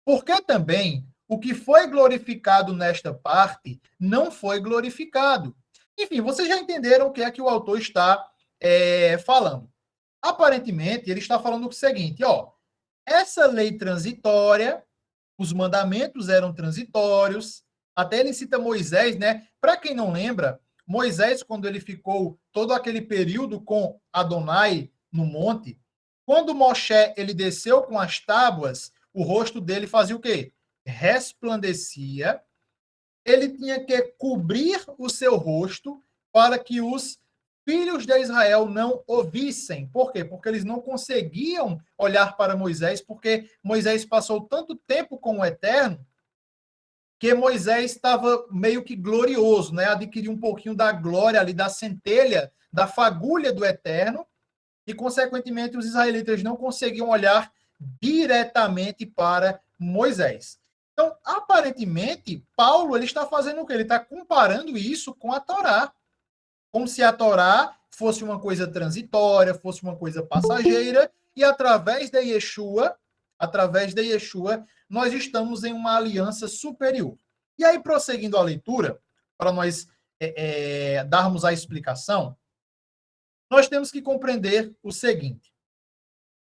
Porque também o que foi glorificado nesta parte não foi glorificado. Enfim, vocês já entenderam o que é que o autor está falando. Aparentemente, ele está falando o seguinte, essa lei transitória, os mandamentos eram transitórios, até ele cita Moisés, né? Para quem não lembra, Moisés, quando ele ficou todo aquele período com Adonai no monte, quando Moshe ele desceu com as tábuas, o rosto dele fazia o quê? Resplandecia. Ele tinha que cobrir o seu rosto para que os filhos de Israel não o vissem. Por quê? Porque eles não conseguiam olhar para Moisés, porque Moisés passou tanto tempo com o Eterno que Moisés estava meio que glorioso, né? Adquiriu um pouquinho da glória ali, da centelha, da fagulha do Eterno, e, consequentemente, os israelitas não conseguiam olhar diretamente para Moisés. Então, aparentemente, Paulo ele está fazendo o quê? Ele está comparando isso com a Torá, como se a Torá fosse uma coisa transitória, fosse uma coisa passageira, e através de Yeshua, nós estamos em uma aliança superior. E aí, prosseguindo a leitura, para nós darmos a explicação, nós temos que compreender o seguinte.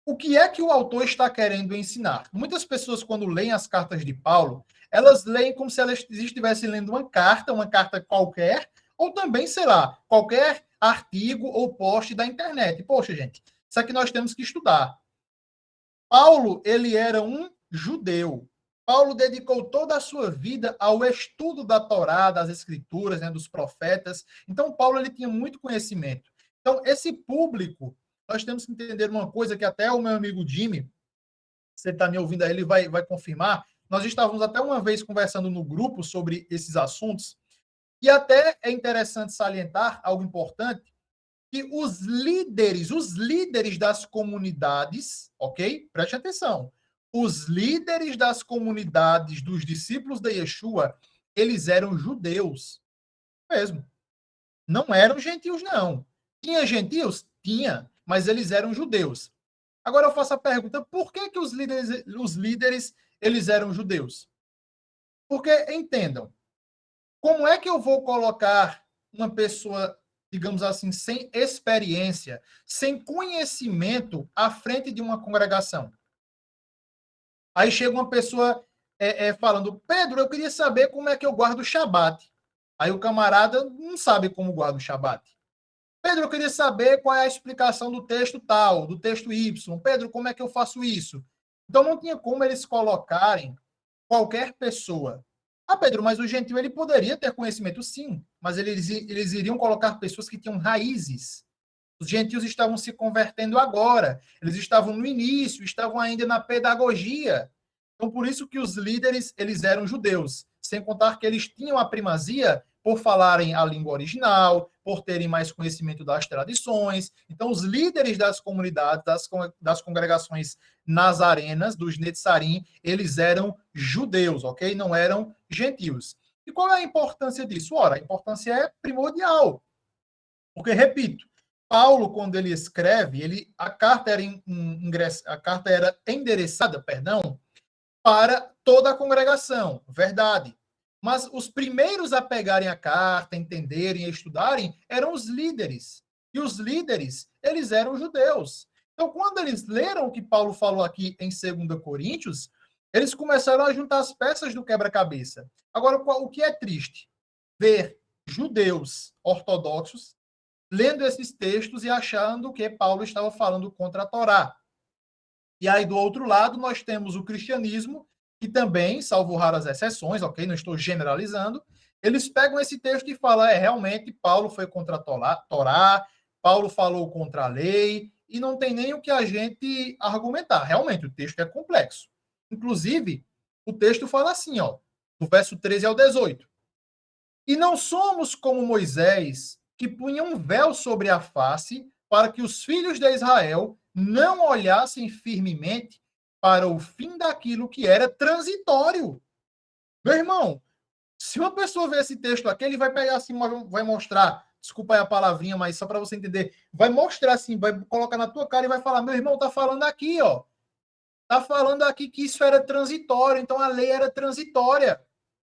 O que é que o autor está querendo ensinar? Muitas pessoas, quando leem as cartas de Paulo, elas leem como se elas estivessem lendo uma carta qualquer, ou também, sei lá, qualquer artigo ou post da internet. Poxa, gente, isso aqui nós temos que estudar. Paulo, ele era um judeu. Paulo dedicou toda a sua vida ao estudo da Torá, das Escrituras, né, dos profetas. Então, Paulo ele tinha muito conhecimento. Então, esse público, nós temos que entender uma coisa que até o meu amigo Jimmy, você está me ouvindo aí, ele vai confirmar. Nós estávamos até uma vez conversando no grupo sobre esses assuntos, e até é interessante salientar algo importante, que os líderes das comunidades, ok? Preste atenção. Os líderes das comunidades dos discípulos de Yeshua, eles eram judeus mesmo. Não eram gentios, não. Tinha gentios? Tinha, mas eles eram judeus. Agora eu faço a pergunta, por que os líderes eles eram judeus? Porque, entendam, como é que eu vou colocar uma pessoa, digamos assim, sem experiência, sem conhecimento, à frente de uma congregação? Aí chega uma pessoa falando, Pedro, eu queria saber como é que eu guardo o Shabat. Aí o camarada não sabe como guarda o Shabat. Pedro, eu queria saber qual é a explicação do texto tal, do texto Y. Pedro, como é que eu faço isso? Então não tinha como eles colocarem qualquer pessoa. Ah, Pedro, mas o gentil ele poderia ter conhecimento, sim, mas eles iriam colocar pessoas que tinham raízes. Os gentios estavam se convertendo agora, eles estavam no início, estavam ainda na pedagogia. Então, por isso que os líderes eles eram judeus, sem contar que eles tinham a primazia por falarem a língua original, por terem mais conhecimento das tradições. Então, os líderes das comunidades, das congregações nazarenas, dos Netzarim, eles eram judeus, ok? Não eram gentios. E qual é a importância disso? Ora, a importância é primordial. Porque, repito, Paulo, quando ele escreve, a carta era endereçada, para toda a congregação, verdade. Mas os primeiros a pegarem a carta, entenderem, estudarem, eram os líderes. E os líderes, eles eram judeus. Então, quando eles leram o que Paulo falou aqui em 2 Coríntios, eles começaram a juntar as peças do quebra-cabeça. Agora, o que é triste? Ver judeus ortodoxos lendo esses textos e achando que Paulo estava falando contra a Torá. E aí, do outro lado, nós temos o cristianismo, que também, salvo raras exceções, ok? Não estou generalizando, Eles pegam esse texto e falam, realmente, Paulo foi contra a Torá, Paulo falou contra a lei, e não tem nem o que a gente argumentar. Realmente, o texto é complexo. Inclusive, o texto fala assim, ó, do verso 13 ao 18. E não somos como Moisés, que punha um véu sobre a face para que os filhos de Israel não olhassem firmemente para o fim daquilo que era transitório. Meu irmão, se uma pessoa ver esse texto aqui, ele vai pegar assim, vai mostrar, desculpa aí a palavrinha, mas só para você entender, vai mostrar assim, vai colocar na tua cara e vai falar, meu irmão, tá falando aqui, ó. Tá falando aqui que isso era transitório, então a lei era transitória.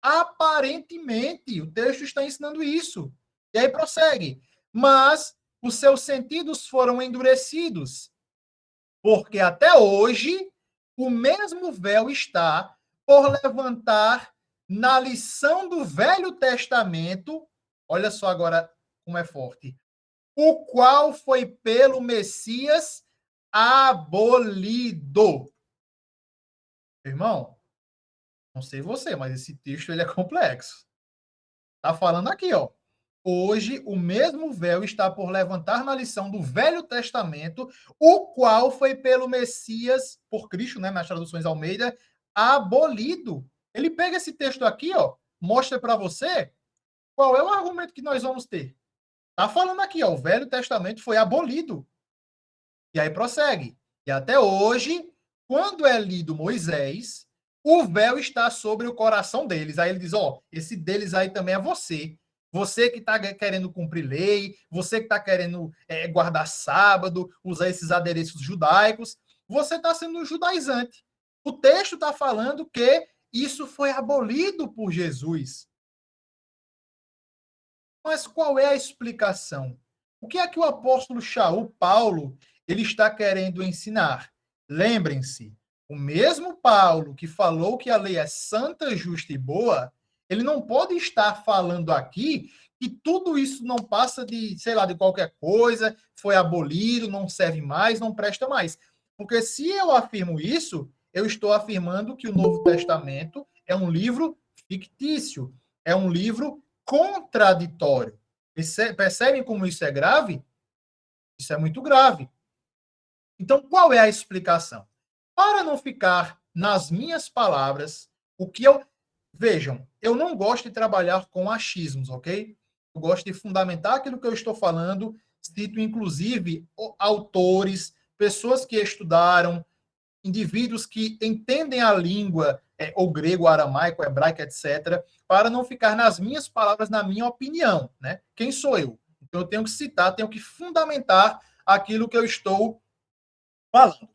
Aparentemente, o texto está ensinando isso. E aí prossegue. Mas os seus sentidos foram endurecidos, porque até hoje o mesmo véu está por levantar na lição do Velho Testamento. Olha só agora como é forte. O qual foi pelo Messias abolido. Irmão, não sei você, mas esse texto ele é complexo. Tá falando aqui, ó. Hoje, o mesmo véu está por levantar na lição do Velho Testamento, o qual foi pelo Messias, por Cristo, né, nas traduções Almeida, abolido. Ele pega esse texto aqui, ó, mostra para você qual é o argumento que nós vamos ter. Tá falando aqui, ó, o Velho Testamento foi abolido. E aí prossegue. E até hoje, quando é lido Moisés, o véu está sobre o coração deles. Aí ele diz, ó, esse deles aí também é você. Você que está querendo cumprir lei, você que está querendo guardar sábado, usar esses adereços judaicos, você está sendo um judaizante. O texto está falando que isso foi abolido por Jesus. Mas qual é a explicação? O que é que o apóstolo Shaul, Paulo, ele está querendo ensinar? Lembrem-se, o mesmo Paulo que falou que a lei é santa, justa e boa, ele não pode estar falando aqui que tudo isso não passa de, sei lá, de qualquer coisa, foi abolido, não serve mais, não presta mais. Porque se eu afirmo isso, eu estou afirmando que o Novo Testamento é um livro fictício, é um livro contraditório. Percebem como isso é grave? Isso é muito grave. Então, qual é a explicação? Para não ficar nas minhas palavras, o que eu. Vejam, eu não gosto de trabalhar com achismos, ok? Eu gosto de fundamentar aquilo que eu estou falando, cito inclusive autores, pessoas que estudaram, indivíduos que entendem a língua, ou grego, aramaico, hebraico, etc., para não ficar nas minhas palavras, na minha opinião, né? Quem sou eu? Então, eu tenho que citar, tenho que fundamentar aquilo que eu estou falando.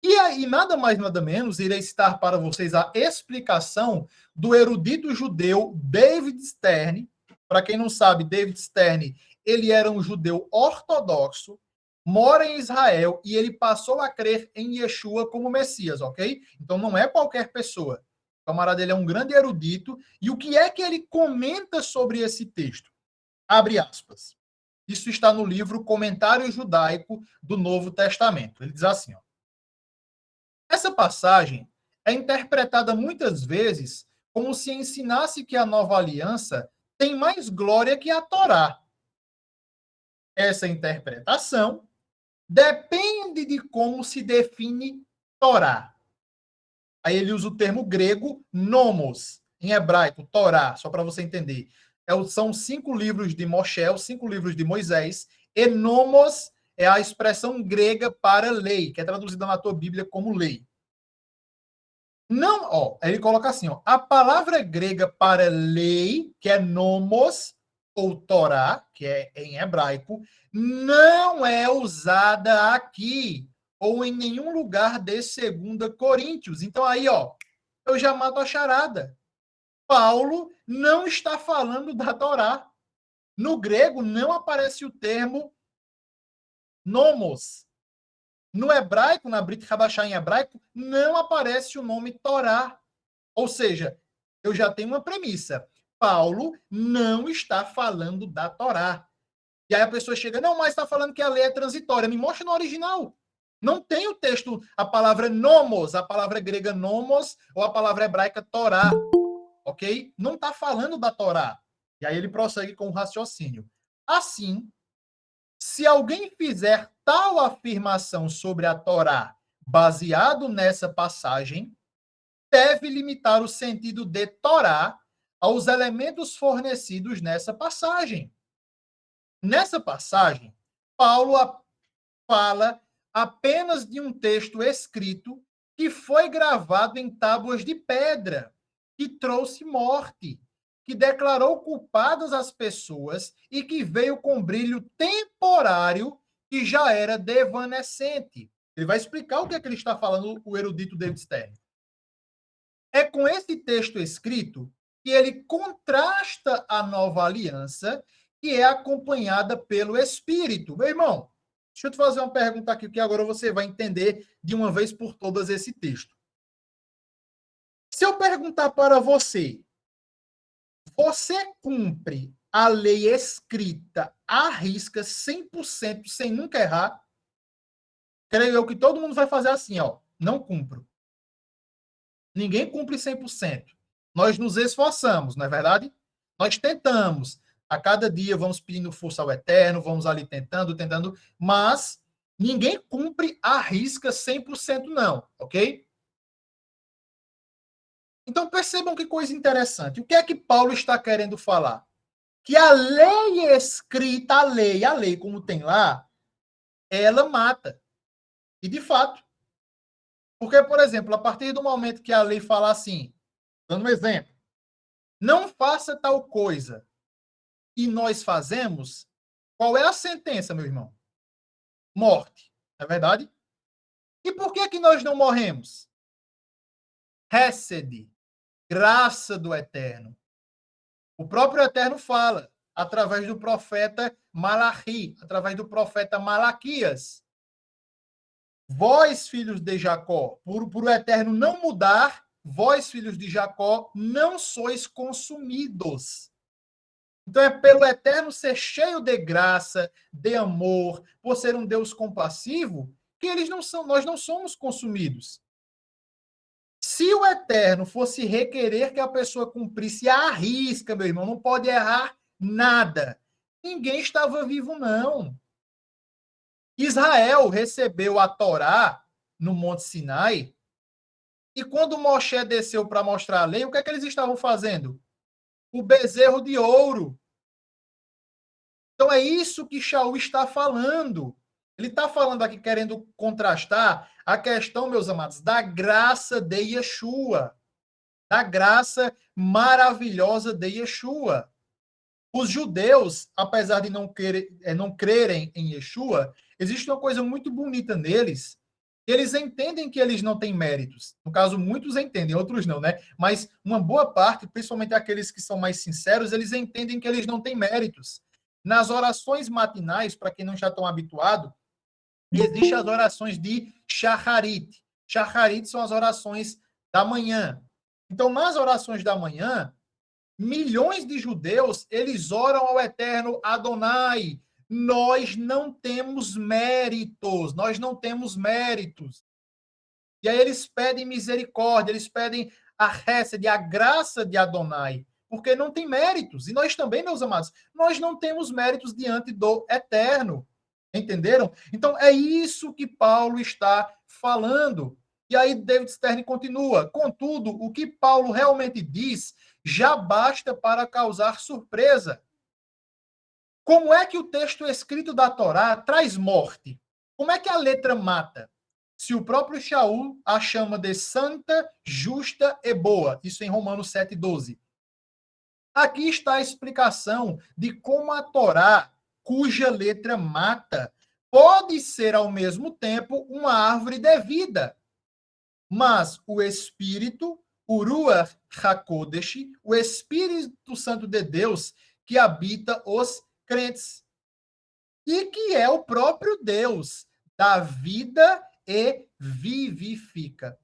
E aí, nada mais, nada menos, irei citar para vocês a explicação do erudito judeu David Stern. Para quem não sabe, David Stern, ele era um judeu ortodoxo, mora em Israel e ele passou a crer em Yeshua como Messias, ok? Então não é qualquer pessoa. O camarada ele é um grande erudito. E o que é que ele comenta sobre esse texto? Abre aspas. Isso está no livro Comentário Judaico do Novo Testamento. Ele diz assim, ó. Essa passagem é interpretada muitas vezes como se ensinasse que a nova aliança tem mais glória que a Torá. Essa interpretação depende de como se define Torá. Aí ele usa o termo grego nomos, em hebraico, Torá, só para você entender. São 5 livros de Moshe, 5 livros de Moisés, e nomos é a expressão grega para lei, que é traduzida na tua Bíblia como lei. Não, ó, ele coloca assim, ó, a palavra grega para lei, que é nomos, ou Torá, que é em hebraico, não é usada aqui ou em nenhum lugar de 2 Coríntios. Então aí, ó, eu já mato a charada. Paulo não está falando da Torá. No grego não aparece o termo nomos. No hebraico, na Brit Hadashah em hebraico, não aparece o nome Torá. Ou seja, eu já tenho uma premissa. Paulo não está falando da Torá. E aí a pessoa chega, não, mas está falando que a lei é transitória. Me mostra no original. Não tem o texto, a palavra nomos, a palavra grega nomos ou a palavra hebraica Torá. ok? Não está falando da Torá. E aí ele prossegue com o raciocínio. Assim, se alguém fizer tal afirmação sobre a Torá baseado nessa passagem, deve limitar o sentido de Torá aos elementos fornecidos nessa passagem. Nessa passagem, Paulo fala apenas de um texto escrito que foi gravado em tábuas de pedra, que trouxe morte, que declarou culpadas as pessoas e que veio com brilho temporário que já era devanecente. Ele vai explicar o que é que ele está falando, o erudito David Stern. É com esse texto escrito que ele contrasta a nova aliança, que é acompanhada pelo Espírito. Meu irmão, deixa eu te fazer uma pergunta aqui, que agora você vai entender de uma vez por todas esse texto. Se eu perguntar para você, você cumpre a lei escrita à risca 100% sem nunca errar? Creio eu que todo mundo vai fazer assim, ó, não cumpro. Ninguém cumpre 100%. Nós nos esforçamos, não é verdade? Nós tentamos. A cada dia vamos pedindo força ao Eterno, vamos ali tentando, mas ninguém cumpre à risca 100% não, ok? Então percebam que coisa interessante. O que é que Paulo está querendo falar? Que a lei escrita, a lei como tem lá, ela mata. E de fato. Porque, por exemplo, a partir do momento que a lei fala assim, dando um exemplo, não faça tal coisa, e nós fazemos, qual é a sentença, meu irmão? Morte. Não é verdade? E por que que nós não morremos? Hesed, graça do Eterno. O próprio Eterno fala, através do profeta Malachi, através do profeta Malaquias. Vós, filhos de Jacó, por o Eterno não mudar, vós, filhos de Jacó, não sois consumidos. Então é pelo Eterno ser cheio de graça, de amor, por ser um Deus compassivo, que nós não somos consumidos. Se o Eterno fosse requerer que a pessoa cumprisse à risca, meu irmão, não pode errar nada. Ninguém estava vivo, não. Israel recebeu a Torá no Monte Sinai, e quando Moshe desceu para mostrar a lei, o que é que eles estavam fazendo? O bezerro de ouro. Então é isso que Shaul está falando. Ele está falando aqui, querendo contrastar a questão, meus amados, da graça de Yeshua. Da graça maravilhosa de Yeshua. Os judeus, apesar de não crerem em Yeshua, existe uma coisa muito bonita neles. Eles entendem que eles não têm méritos. No caso, muitos entendem, outros não, né? Mas uma boa parte, principalmente aqueles que são mais sinceros, eles entendem que eles não têm méritos. Nas orações matinais, para quem não já estão habituado, existem as orações de Shacharit. Shacharit são as orações da manhã. Então, nas orações da manhã, milhões de judeus, eles oram ao Eterno Adonai. Nós não temos méritos, nós não temos méritos. E aí eles pedem misericórdia, eles pedem a Hesed, a graça de Adonai, porque não tem méritos. E nós também, meus amados, nós não temos méritos diante do Eterno. Entenderam? Então, é isso que Paulo está falando. E aí David Stern continua. Contudo, o que Paulo realmente diz já basta para causar surpresa. Como é que o texto escrito da Torá traz morte? Como é que a letra mata? Se o próprio Shaul a chama de santa, justa e boa. Isso em Romanos 7,12. Aqui está a explicação de como a Torá, cuja letra mata, pode ser ao mesmo tempo uma árvore de vida. Mas o Espírito, o Ruach HaKodesh, o Espírito Santo de Deus, que habita os crentes. E que é o próprio Deus, dá vida e vivifica.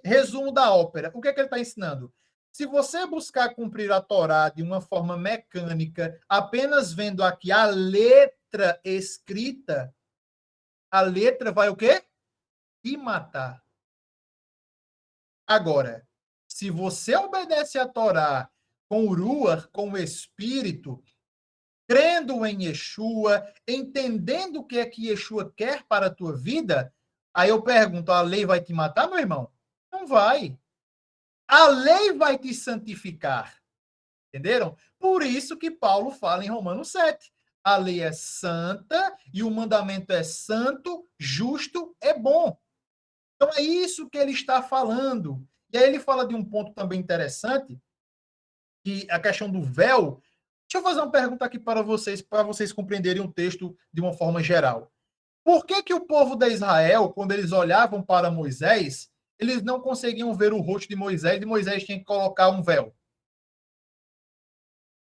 Resumo da ópera. O que é que ele está ensinando? Se você buscar cumprir a Torá de uma forma mecânica, apenas vendo aqui a letra escrita, a letra vai o quê? Te matar. Agora, se você obedece a Torá com o Ruach, com o Espírito, crendo em Yeshua, entendendo o que é que Yeshua quer para a tua vida, aí eu pergunto, a lei vai te matar, meu irmão? Não vai. A lei vai te santificar. Entenderam? Por isso que Paulo fala em Romanos 7. A lei é santa e o mandamento é santo, justo e bom. Então é isso que ele está falando. E aí ele fala de um ponto também interessante, que a questão do véu. Deixa eu fazer uma pergunta aqui para vocês compreenderem o texto de uma forma geral. Por que que o povo de Israel, quando eles olhavam para Moisés, eles não conseguiam ver o rosto de Moisés e Moisés tinha que colocar um véu?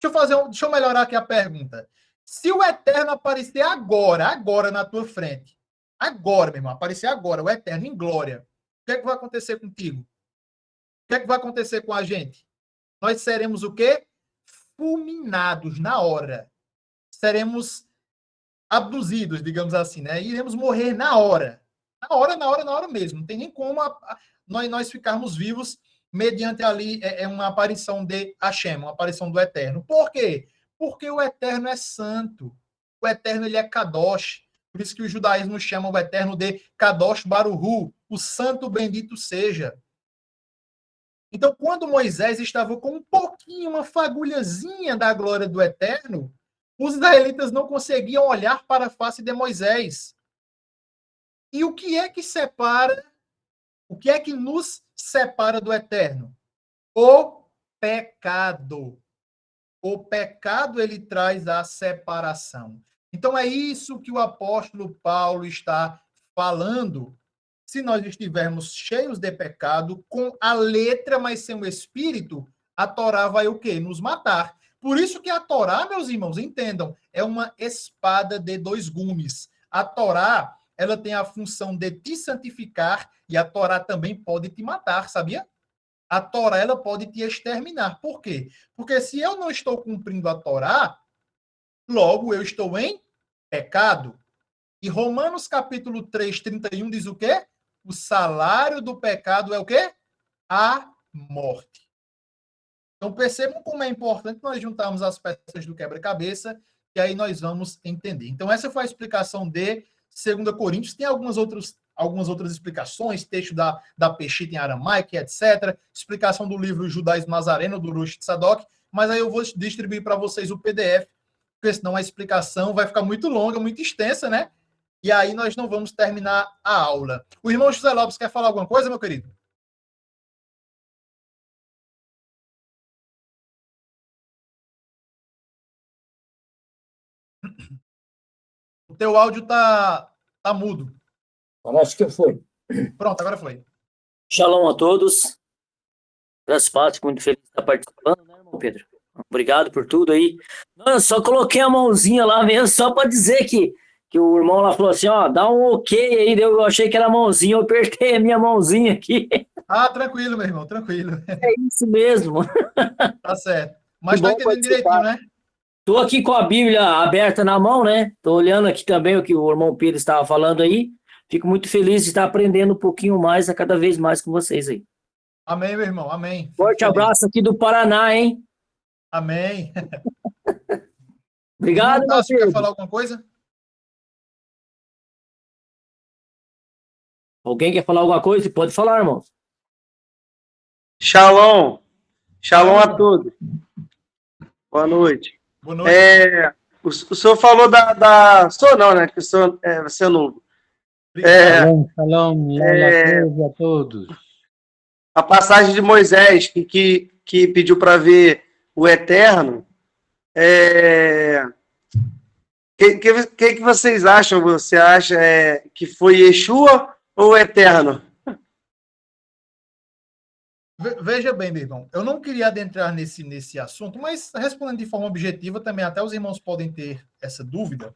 Deixa eu melhorar aqui a pergunta. Se o Eterno aparecer agora na tua frente, agora, meu irmão, aparecer agora, o Eterno em glória, o que é que vai acontecer contigo? O que é que vai acontecer com a gente? Nós seremos o quê? Fulminados na hora. Seremos abduzidos, digamos assim, né? Iremos morrer na hora. Na hora mesmo. Não tem nem como nós ficarmos vivos mediante ali uma aparição de Hashem, uma aparição do Eterno. Por quê? Porque o Eterno é santo. O Eterno, ele é Kadosh. Por isso que o judaísmo chama o Eterno de Kadosh Baruhu, o santo bendito seja. Então, quando Moisés estava com um pouquinho, uma fagulhazinha da glória do Eterno, os israelitas não conseguiam olhar para a face de Moisés. E o que é que separa, o que é que nos separa do Eterno? O pecado. O pecado, ele traz a separação. Então, é isso que o apóstolo Paulo está falando. Se nós estivermos cheios de pecado, com a letra, mas sem o espírito, a Torá vai o quê? Nos matar. Por isso que a Torá, meus irmãos, entendam, é uma espada de dois gumes. A Torá, ela tem a função de te santificar e a Torá também pode te matar, sabia? A Torá, ela pode te exterminar. Por quê? Porque se eu não estou cumprindo a Torá, logo eu estou em pecado. E Romanos capítulo 3, 31 diz o quê? O salário do pecado é o quê? A morte. Então percebam como é importante nós juntarmos as peças do quebra-cabeça e aí nós vamos entender. Então essa foi a explicação de 2 Coríntios. Tem algumas outras explicações, texto da Peshita em aramaico, etc. Explicação do livro Judaísmo Nazareno, do Rosh Tzadok, mas aí eu vou distribuir para vocês o PDF, porque senão a explicação vai ficar muito longa, muito extensa, né? E aí nós não vamos terminar a aula. O irmão José Lopes quer falar alguma coisa, meu querido? O teu áudio tá mudo. Acho que foi. Pronto, agora foi. Shalom a todos. Graças a Deus, muito feliz de estar participando, né, irmão Pedro? Obrigado por tudo aí. Não, eu só coloquei a mãozinha lá mesmo, só para dizer que o irmão lá falou assim, ó, dá um ok aí, eu achei que era mãozinha, eu apertei a minha mãozinha aqui. Ah, tranquilo, meu irmão, tranquilo. É isso mesmo. Tá certo. Mas tá entendendo direitinho, né? Tô aqui com a Bíblia aberta na mão, né? Tô olhando aqui também o que o irmão Pedro estava falando aí. Fico muito feliz de estar aprendendo um pouquinho mais, a cada vez mais com vocês aí. Amém, meu irmão, amém. Forte abraço aqui do Paraná, hein? Amém. Obrigado, Irmão Tássio, meu quer Pedro. falar alguma coisa? Alguém quer falar alguma coisa? Pode falar, irmão. Shalom. Shalom Fala, a irmão. todos. Boa noite. Boa noite. O senhor falou Sou não, né? Que o senhor você é novo. Shalom, shalom, a todos. A passagem de Moisés, que pediu para ver o Eterno. Que vocês acham? Você acha que foi Yeshua ou o Eterno? Veja bem, meu irmão, eu não queria adentrar nesse assunto, mas respondendo de forma objetiva também, até os irmãos podem ter essa dúvida.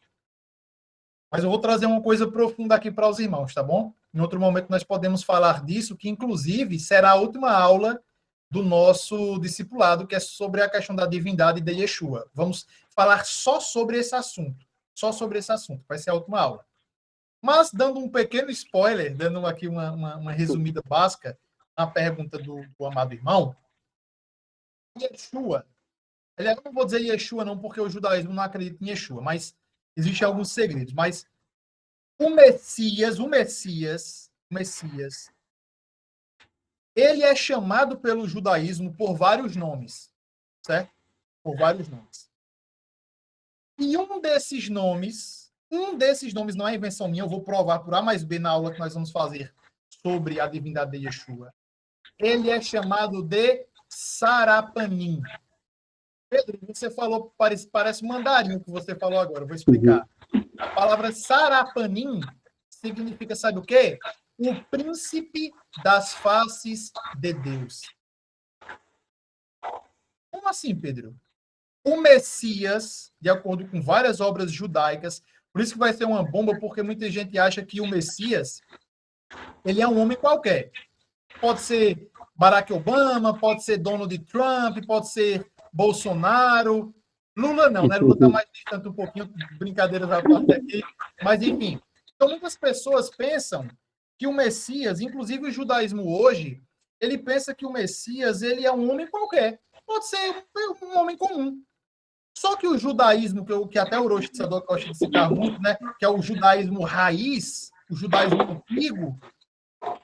Mas eu vou trazer uma coisa profunda aqui para os irmãos, tá bom? Em outro momento nós podemos falar disso, que inclusive será a última aula do nosso discipulado, que é sobre a questão da divindade de Yeshua. Vamos falar só sobre esse assunto. Só sobre esse assunto. Vai ser a última aula. Mas, dando um pequeno spoiler, dando aqui uma resumida básica, na pergunta do amado irmão, Yeshua, eu não vou dizer Yeshua não, porque o judaísmo não acredita em Yeshua, mas existem alguns segredos. Mas o Messias, ele é chamado pelo judaísmo por vários nomes, certo? Por vários nomes. E um desses nomes não é invenção minha, eu vou provar por A mais B na aula que nós vamos fazer sobre a divindade de Yeshua. Ele é chamado de Sarapanim. Pedro, você falou, parece mandarim o que você falou agora, eu vou explicar. A palavra Sarapanim significa, sabe o quê? O príncipe das faces de Deus. Como assim, Pedro? O Messias, de acordo com várias obras judaicas, por isso que vai ser uma bomba, porque muita gente acha que o Messias, ele é um homem qualquer. Pode ser Barack Obama, pode ser Donald Trump, pode ser Bolsonaro. Lula não, né? Lula está mais distante um pouquinho, brincadeiras à parte aqui. Mas, enfim. Então, muitas pessoas pensam que o Messias, inclusive o judaísmo hoje, ele pensa que o Messias, ele é um homem qualquer. Pode ser um homem comum. Só que o judaísmo, que até o Orochi Tzadok gosta de citar muito, né? Que é o judaísmo raiz, o judaísmo antigo,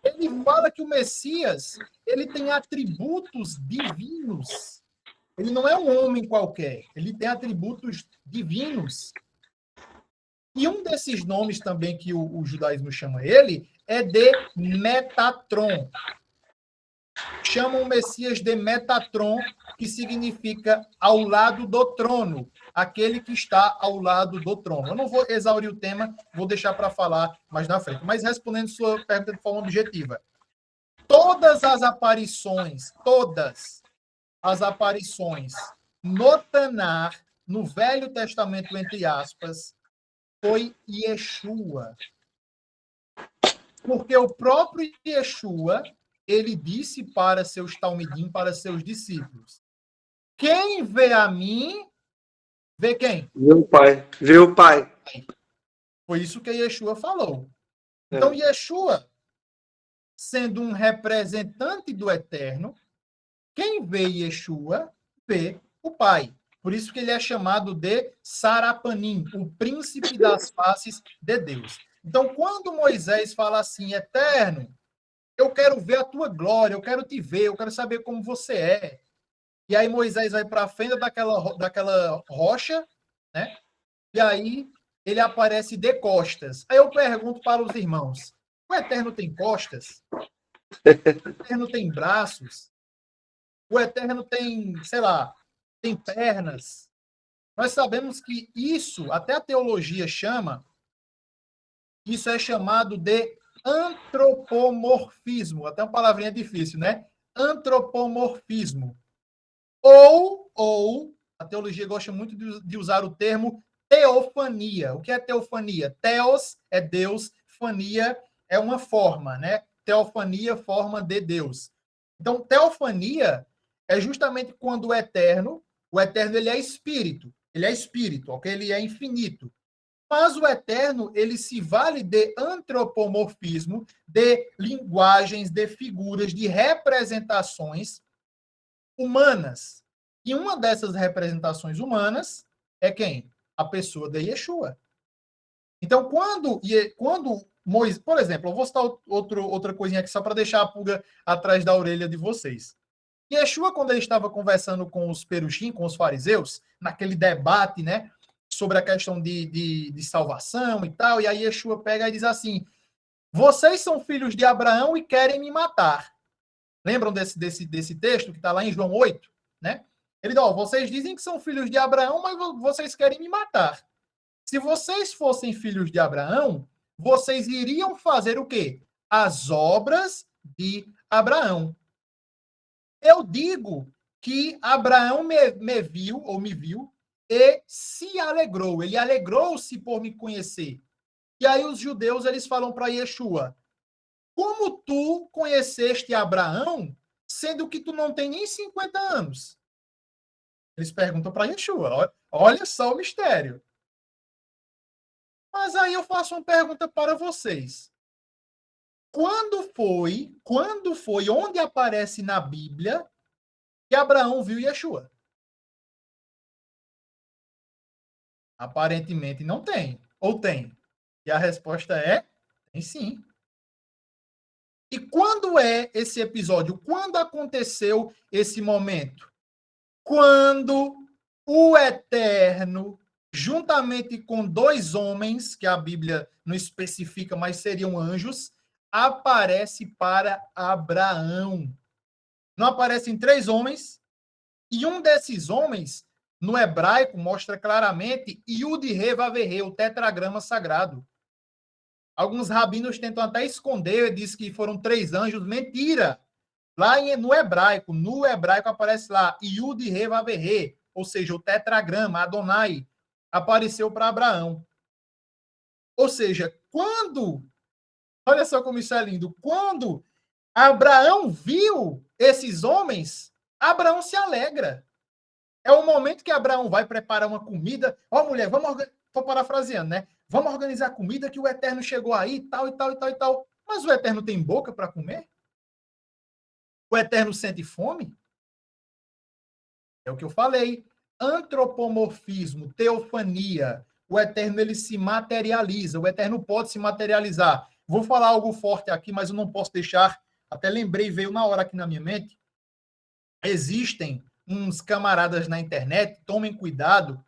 ele fala que o Messias, ele tem atributos divinos. Ele não é um homem qualquer, ele tem atributos divinos. E um desses nomes também que o judaísmo chama ele é de Metatron. Chamam o Messias de Metatron, que significa ao lado do trono, aquele que está ao lado do trono. Eu não vou exaurir o tema, vou deixar para falar mais na frente. Mas respondendo sua pergunta de forma objetiva, todas as aparições no Tanar, no Velho Testamento, entre aspas, foi Yeshua. Porque o próprio Yeshua, ele disse para seus talmidim, para seus discípulos, quem vê a mim, vê quem? Vê o Pai. Foi isso que Yeshua falou. Então, Yeshua, sendo um representante do Eterno, quem vê Yeshua, vê o Pai. Por isso que ele é chamado de Sarapanim, o príncipe das faces de Deus. Então, quando Moisés fala assim, Eterno, eu quero ver a tua glória, eu quero te ver, eu quero saber como você é. E aí Moisés vai para a fenda daquela rocha, né? E aí ele aparece de costas. Aí eu pergunto para os irmãos, o Eterno tem costas? O Eterno tem braços? O Eterno tem, sei lá, tem pernas? Nós sabemos que isso, até a teologia chama, isso é chamado de antropomorfismo. Até uma palavrinha difícil, né? Antropomorfismo. Ou a teologia gosta muito de usar o termo teofania. O que é teofania? Theos é Deus, fania é uma forma, né? Teofania, forma de Deus. Então, teofania é justamente quando o Eterno ele é espírito, ok? Ele é infinito. Mas o Eterno, ele se vale de antropomorfismo, de linguagens, de figuras, de representações humanas. E uma dessas representações humanas é quem? A pessoa de Yeshua. Então, quando Moisés, por exemplo, eu vou citar outra coisinha aqui só para deixar a pulga atrás da orelha de vocês. Yeshua, quando ele estava conversando com os perushim, com os fariseus, naquele debate, né, sobre a questão de salvação e tal, e aí Yeshua pega e diz assim, vocês são filhos de Abraão e querem me matar. Lembram desse texto que está lá em João 8? Né? Ele diz, vocês dizem que são filhos de Abraão, mas vocês querem me matar. Se vocês fossem filhos de Abraão, vocês iriam fazer o quê? As obras de Abraão. Eu digo que Abraão me viu e se alegrou. Ele alegrou-se por me conhecer. E aí os judeus, eles falam para Yeshua, como tu conheceste Abraão, sendo que tu não tem nem 50 anos? Eles perguntam para Yeshua. Olha só o mistério. Mas aí eu faço uma pergunta para vocês. quando foi, onde aparece na Bíblia que Abraão viu Yeshua? Aparentemente não tem. Ou tem? E a resposta é: tem sim. E quando é esse episódio? Quando aconteceu esse momento? Quando o Eterno, juntamente com 2 homens, que a Bíblia não especifica, mas seriam anjos, aparece para Abraão. Não aparecem 3 homens, e um desses homens, no hebraico, mostra claramente Yud-He-Vav-He, o tetragrama sagrado. Alguns rabinos tentam até esconder, diz que foram 3 anjos. Mentira! Lá no hebraico aparece lá Yud-He-Vav-He, ou seja, o tetragrama, Adonai, apareceu para Abraão. Ou seja, olha só como isso é lindo, quando Abraão viu esses homens, Abraão se alegra. É o momento que Abraão vai preparar uma comida. Ó, mulher, estou parafraseando, né? Vamos organizar comida que o Eterno chegou aí, tal e tal e tal e tal. Mas o Eterno tem boca para comer? O Eterno sente fome? É o que eu falei. Antropomorfismo, teofania. O Eterno, ele se materializa. O Eterno pode se materializar. Vou falar algo forte aqui, mas eu não posso deixar. Até lembrei, veio na hora aqui na minha mente. Existem uns camaradas na internet, tomem cuidado.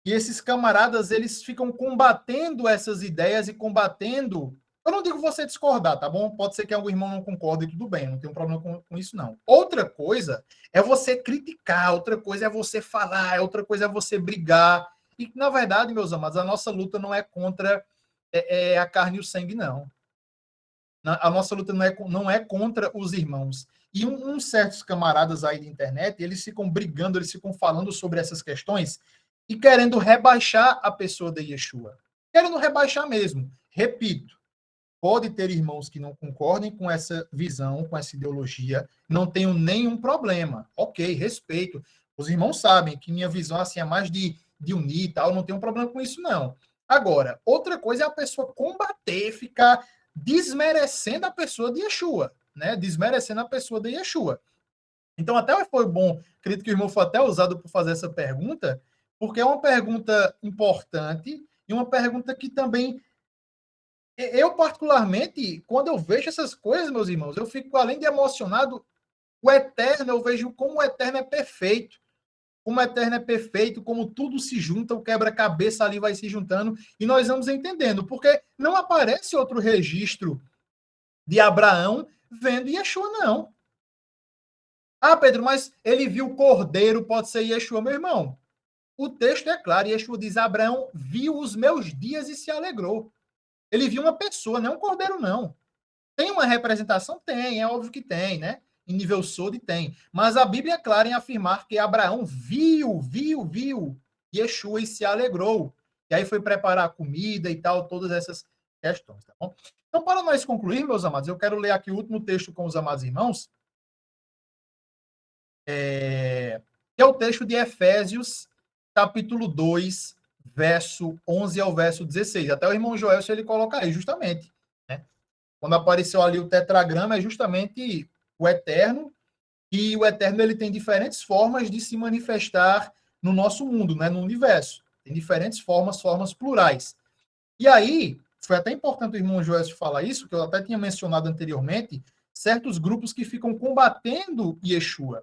E esses camaradas, eles ficam combatendo essas ideias e combatendo. Eu não digo você discordar, tá bom? Pode ser que algum irmão não concorde, tudo bem, não tenho problema com isso, não. Outra coisa é você criticar, outra coisa é você falar, outra coisa é você brigar. E, na verdade, meus amados, a nossa luta não é contra a carne e o sangue, não. A nossa luta não é contra os irmãos. E uns certos camaradas aí da internet, eles ficam brigando, eles ficam falando sobre essas questões e querendo rebaixar a pessoa de Yeshua. Querendo rebaixar mesmo. Repito, pode ter irmãos que não concordem com essa visão, com essa ideologia, não tenho nenhum problema. Ok, respeito. Os irmãos sabem que minha visão assim, é mais de unir e tal, não tenho problema com isso, não. Agora, outra coisa é a pessoa combater, ficar desmerecendo a pessoa de Yeshua, né? Desmerecendo a pessoa de Yeshua. Então, até foi bom, acredito que o irmão foi até usado por fazer essa pergunta, porque é uma pergunta importante e uma pergunta que também eu, particularmente, quando eu vejo essas coisas, meus irmãos, eu fico, além de emocionado, o Eterno, eu vejo como o Eterno é perfeito. Como o Eterno é perfeito, como tudo se junta, o quebra-cabeça ali vai se juntando, e nós vamos entendendo, porque não aparece outro registro de Abraão vendo Yeshua, não. Ah, Pedro, mas ele viu o cordeiro, pode ser Yeshua, meu irmão. O texto é claro, Yeshua diz, Abraão viu os meus dias e se alegrou. Ele viu uma pessoa, não um cordeiro, não. Tem uma representação? Tem, é óbvio que tem, né? Em nível Sod tem. Mas a Bíblia é clara em afirmar que Abraão viu Yeshua e se alegrou. E aí foi preparar a comida e tal, todas essas questões, tá bom? Então, para nós concluir, meus amados, eu quero ler aqui o último texto com os amados irmãos, que é o texto de Efésios, capítulo 2, verso 11 ao verso 16. Até o irmão Joel, ele coloca aí, justamente. Né? Quando apareceu ali o tetragrama, é justamente o Eterno, e o Eterno ele tem diferentes formas de se manifestar no nosso mundo, né? No universo. Tem diferentes formas plurais. E aí, foi até importante o irmão Joel falar isso, que eu até tinha mencionado anteriormente, certos grupos que ficam combatendo Yeshua.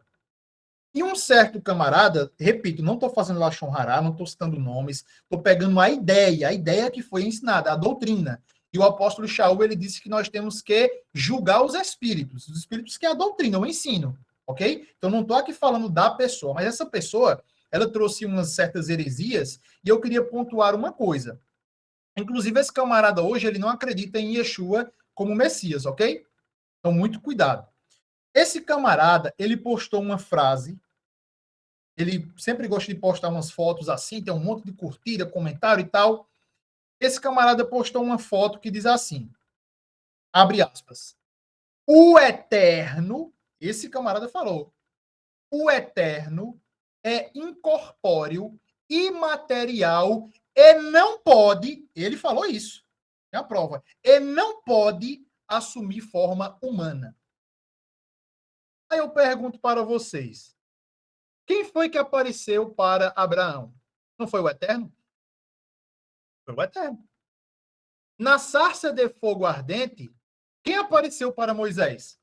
E um certo camarada, repito, não estou fazendo Lashon Hará, não estou citando nomes, estou pegando a ideia que foi ensinada, a doutrina. E o apóstolo Shaul, ele disse que nós temos que julgar os espíritos que é a doutrina, o ensino, ok? Então, não estou aqui falando da pessoa, mas essa pessoa, ela trouxe umas certas heresias, e eu queria pontuar uma coisa. Inclusive, esse camarada hoje, ele não acredita em Yeshua como Messias, ok? Então, muito cuidado. Esse camarada, ele postou uma frase, ele sempre gosta de postar umas fotos assim, tem um monte de curtida, comentário e tal. Esse camarada postou uma foto que diz assim, abre aspas, o Eterno, esse camarada falou, o Eterno é incorpóreo, imaterial e não pode, ele falou isso, É a prova. Ele não pode assumir forma humana. Aí eu pergunto para vocês, quem foi que apareceu para Abraão? Não foi o Eterno? Foi o Eterno. Na sarça de fogo ardente, quem apareceu para Moisés?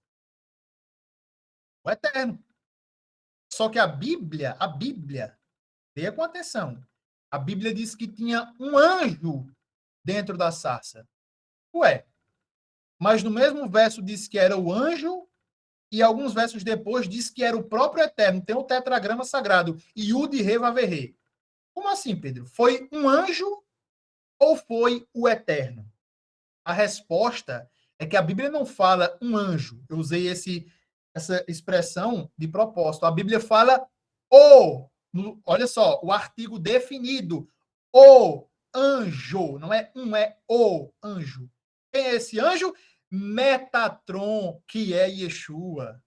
O Eterno. Só que a Bíblia, leia com atenção, a Bíblia diz que tinha um anjo dentro da sarça. Ué, mas no mesmo verso diz que era o anjo e alguns versos depois diz que era o próprio Eterno. Tem o tetragrama sagrado, Yud Re Vav Re. Como assim, Pedro? Foi um anjo ou foi o Eterno? A resposta é que a Bíblia não fala um anjo. Eu usei essa expressão de propósito. A Bíblia fala olha só, o artigo definido, o anjo. Não é um, é o anjo. Quem é esse anjo? Metatron, que é Yeshua.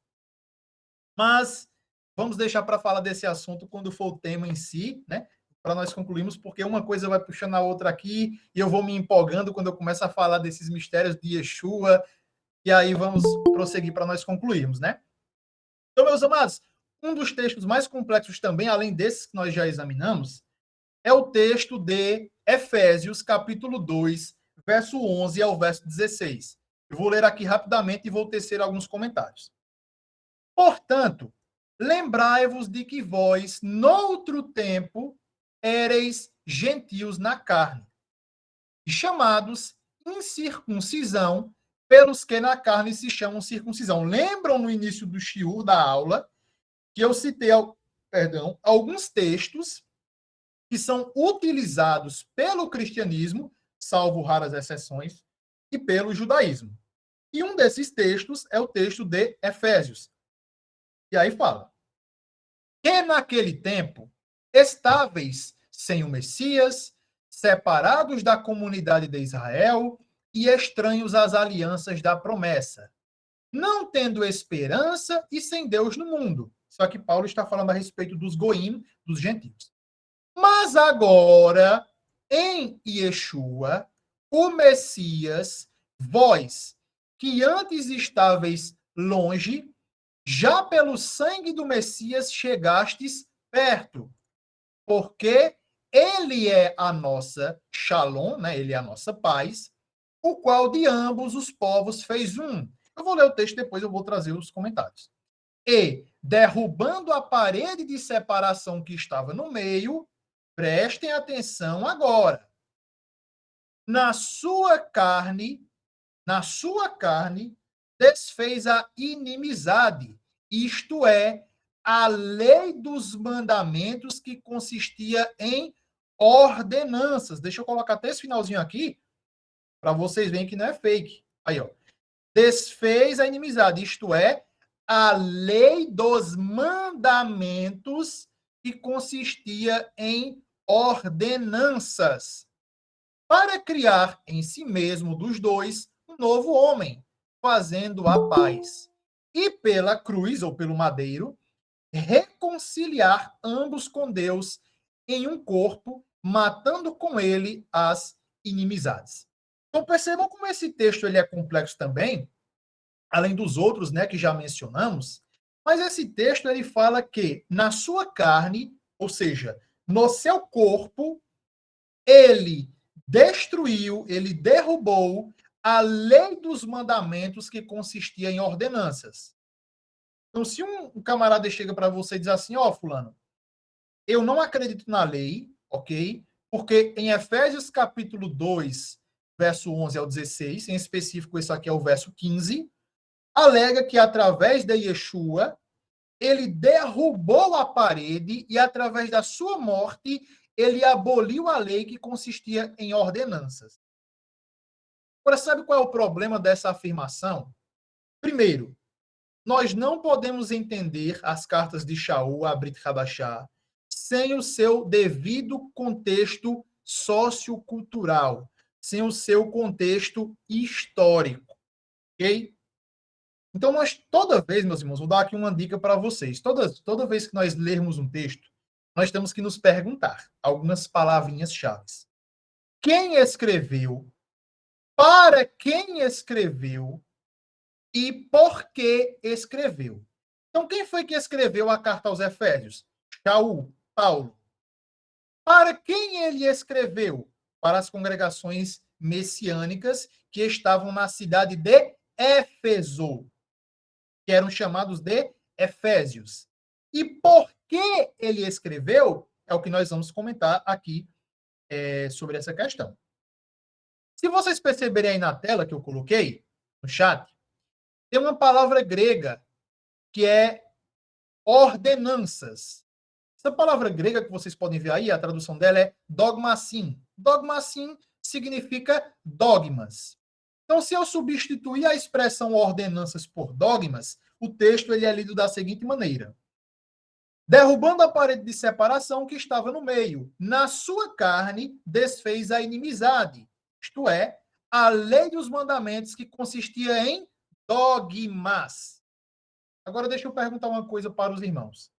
Mas vamos deixar para falar desse assunto quando for o tema em si, né? Para nós concluirmos, porque uma coisa vai puxando a outra aqui, e eu vou me empolgando quando eu começo a falar desses mistérios de Yeshua, e aí vamos prosseguir para nós concluirmos, né? Então, meus amados, um dos textos mais complexos também, além desses que nós já examinamos, é o texto de Efésios, capítulo 2, verso 11 ao verso 16. Eu vou ler aqui rapidamente e vou tecer alguns comentários. Portanto, lembrai-vos de que vós, noutro tempo, éreis gentios na carne, e chamados incircuncisão pelos que na carne se chamam circuncisão. Lembram no início do shiur da aula que eu citei, alguns textos que são utilizados pelo cristianismo, salvo raras exceções, e pelo judaísmo. E um desses textos é o texto de Efésios. E aí fala: que naquele tempo estáveis sem o Messias, separados da comunidade de Israel e estranhos às alianças da promessa, não tendo esperança e sem Deus no mundo. Só que Paulo está falando a respeito dos goim, dos gentios. Mas agora, em Yeshua, o Messias, vós, que antes estáveis longe, já pelo sangue do Messias chegastes perto, porque ele é a nossa shalom, né? Ele é a nossa paz, o qual de ambos os povos fez um. Eu vou ler o texto, depois eu vou trazer os comentários. E, derrubando a parede de separação que estava no meio, prestem atenção agora. Na sua carne, desfez a inimizade, isto é, a lei dos mandamentos que consistia em ordenanças. Deixa eu colocar até esse finalzinho aqui, para vocês verem que não é fake. Aí, ó. Desfez a inimizade, isto é, a lei dos mandamentos que consistia em ordenanças, para criar em si mesmo dos dois um novo homem, fazendo a paz. E pela cruz, ou pelo madeiro, reconciliar ambos com Deus em um corpo, matando com ele as inimizades. Então percebam como esse texto ele é complexo também, além dos outros, né, que já mencionamos, mas esse texto ele fala que na sua carne, ou seja, no seu corpo, ele destruiu, ele derrubou a lei dos mandamentos que consistia em ordenanças. Então, se um camarada chega para você e diz assim, ó, fulano, eu não acredito na lei, ok? Porque em Efésios capítulo 2, verso 11 ao 16, em específico esse aqui é o verso 15, alega que através de Yeshua, ele derrubou a parede e através da sua morte, ele aboliu a lei que consistia em ordenanças. Agora, sabe qual é o problema dessa afirmação? Primeiro, nós não podemos entender as cartas de Shaul a Brit Hadashah sem o seu devido contexto sociocultural, sem o seu contexto histórico, ok? Então, nós, toda vez, meus irmãos, vou dar aqui uma dica para vocês. Toda vez que nós lermos um texto, nós temos que nos perguntar algumas palavrinhas-chave. Quem escreveu? para quem escreveu e por que escreveu. Então, quem foi que escreveu a carta aos Efésios? Shaul, Paulo. Para quem ele escreveu? Para as congregações messiânicas que estavam na cidade de Éfeso, que eram chamados de Efésios. E por que ele escreveu? É o que nós vamos comentar aqui sobre essa questão. Se vocês perceberem aí na tela que eu coloquei, no chat, tem uma palavra grega que é ordenanças. Essa palavra grega que vocês podem ver aí, a tradução dela é dogmasim. Dogmasim significa dogmas. Então, se eu substituir a expressão ordenanças por dogmas, o texto ele é lido da seguinte maneira: derrubando a parede de separação que estava no meio, na sua carne desfez a inimizade, isto é, a lei dos mandamentos que consistia em dogmas. Agora deixa eu perguntar uma coisa para os irmãos.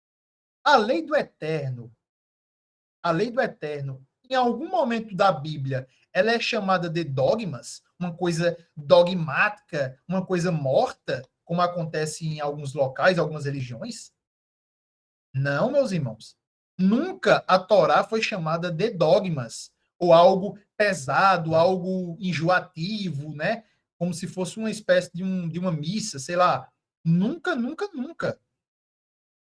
A lei do eterno, em algum momento da Bíblia, ela é chamada de dogmas, uma coisa dogmática, uma coisa morta, como acontece em alguns locais, algumas religiões? Não, meus irmãos. Nunca a Torá foi chamada de dogmas, ou algo pesado, algo enjoativo, né? Como se fosse uma espécie de uma missa, sei lá. Nunca, nunca, nunca.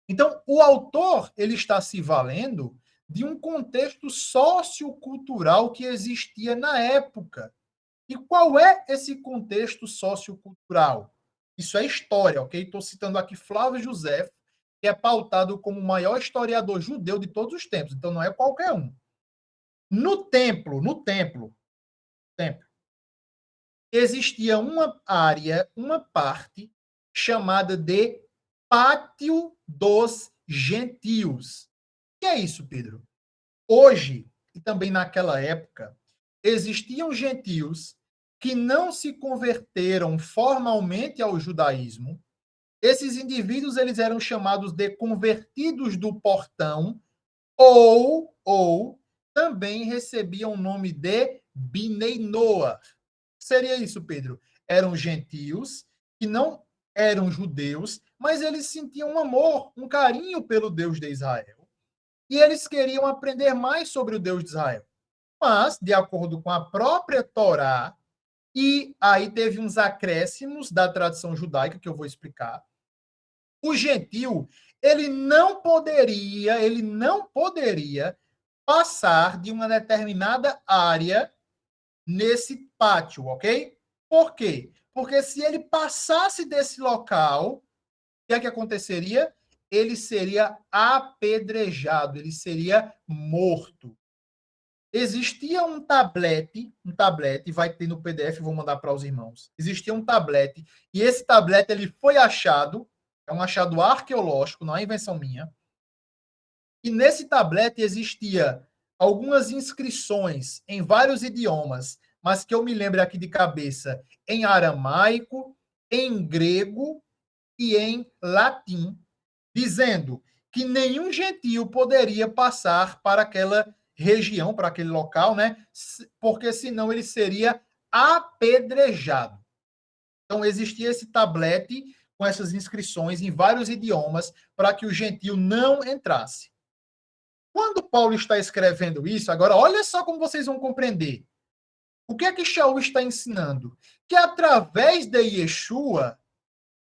Então, o autor ele está se valendo de um contexto sociocultural que existia na época. E qual é esse contexto sociocultural? Isso é história, ok? Estou citando aqui Flávio José, que é pautado como o maior historiador judeu de todos os tempos. Então, não é qualquer um. No templo, existia uma área, uma parte, chamada de Pátio dos Gentios. O que é isso, Pedro? Hoje, e também naquela época, existiam gentios que não se converteram formalmente ao judaísmo. Esses indivíduos eles eram chamados de convertidos do portão, ou também recebiam o nome de Binei Noah. Seria isso, Pedro? Eram gentios que não eram judeus, mas eles sentiam um amor, um carinho pelo Deus de Israel. E eles queriam aprender mais sobre o Deus de Israel. Mas, de acordo com a própria Torá, e aí teve uns acréscimos da tradição judaica, que eu vou explicar, o gentil, ele não poderia passar de uma determinada área nesse pátio, ok? Por quê? Porque se ele passasse desse local, o que é que aconteceria? Ele seria apedrejado, ele seria morto. Existia um tablete, vai ter no PDF, vou mandar para os irmãos. Existia um tablete, e esse tablete ele foi achado, é um achado arqueológico, não é invenção minha. E nesse tablete existia algumas inscrições em vários idiomas, mas que eu me lembro aqui de cabeça, em aramaico, em grego e em latim, dizendo que nenhum gentio poderia passar para aquela região, para aquele local, né? Porque senão ele seria apedrejado. Então existia esse tablete com essas inscrições em vários idiomas para que o gentio não entrasse. Quando Paulo está escrevendo isso, agora olha só como vocês vão compreender. O que é que Shaul está ensinando? Que através de Yeshua,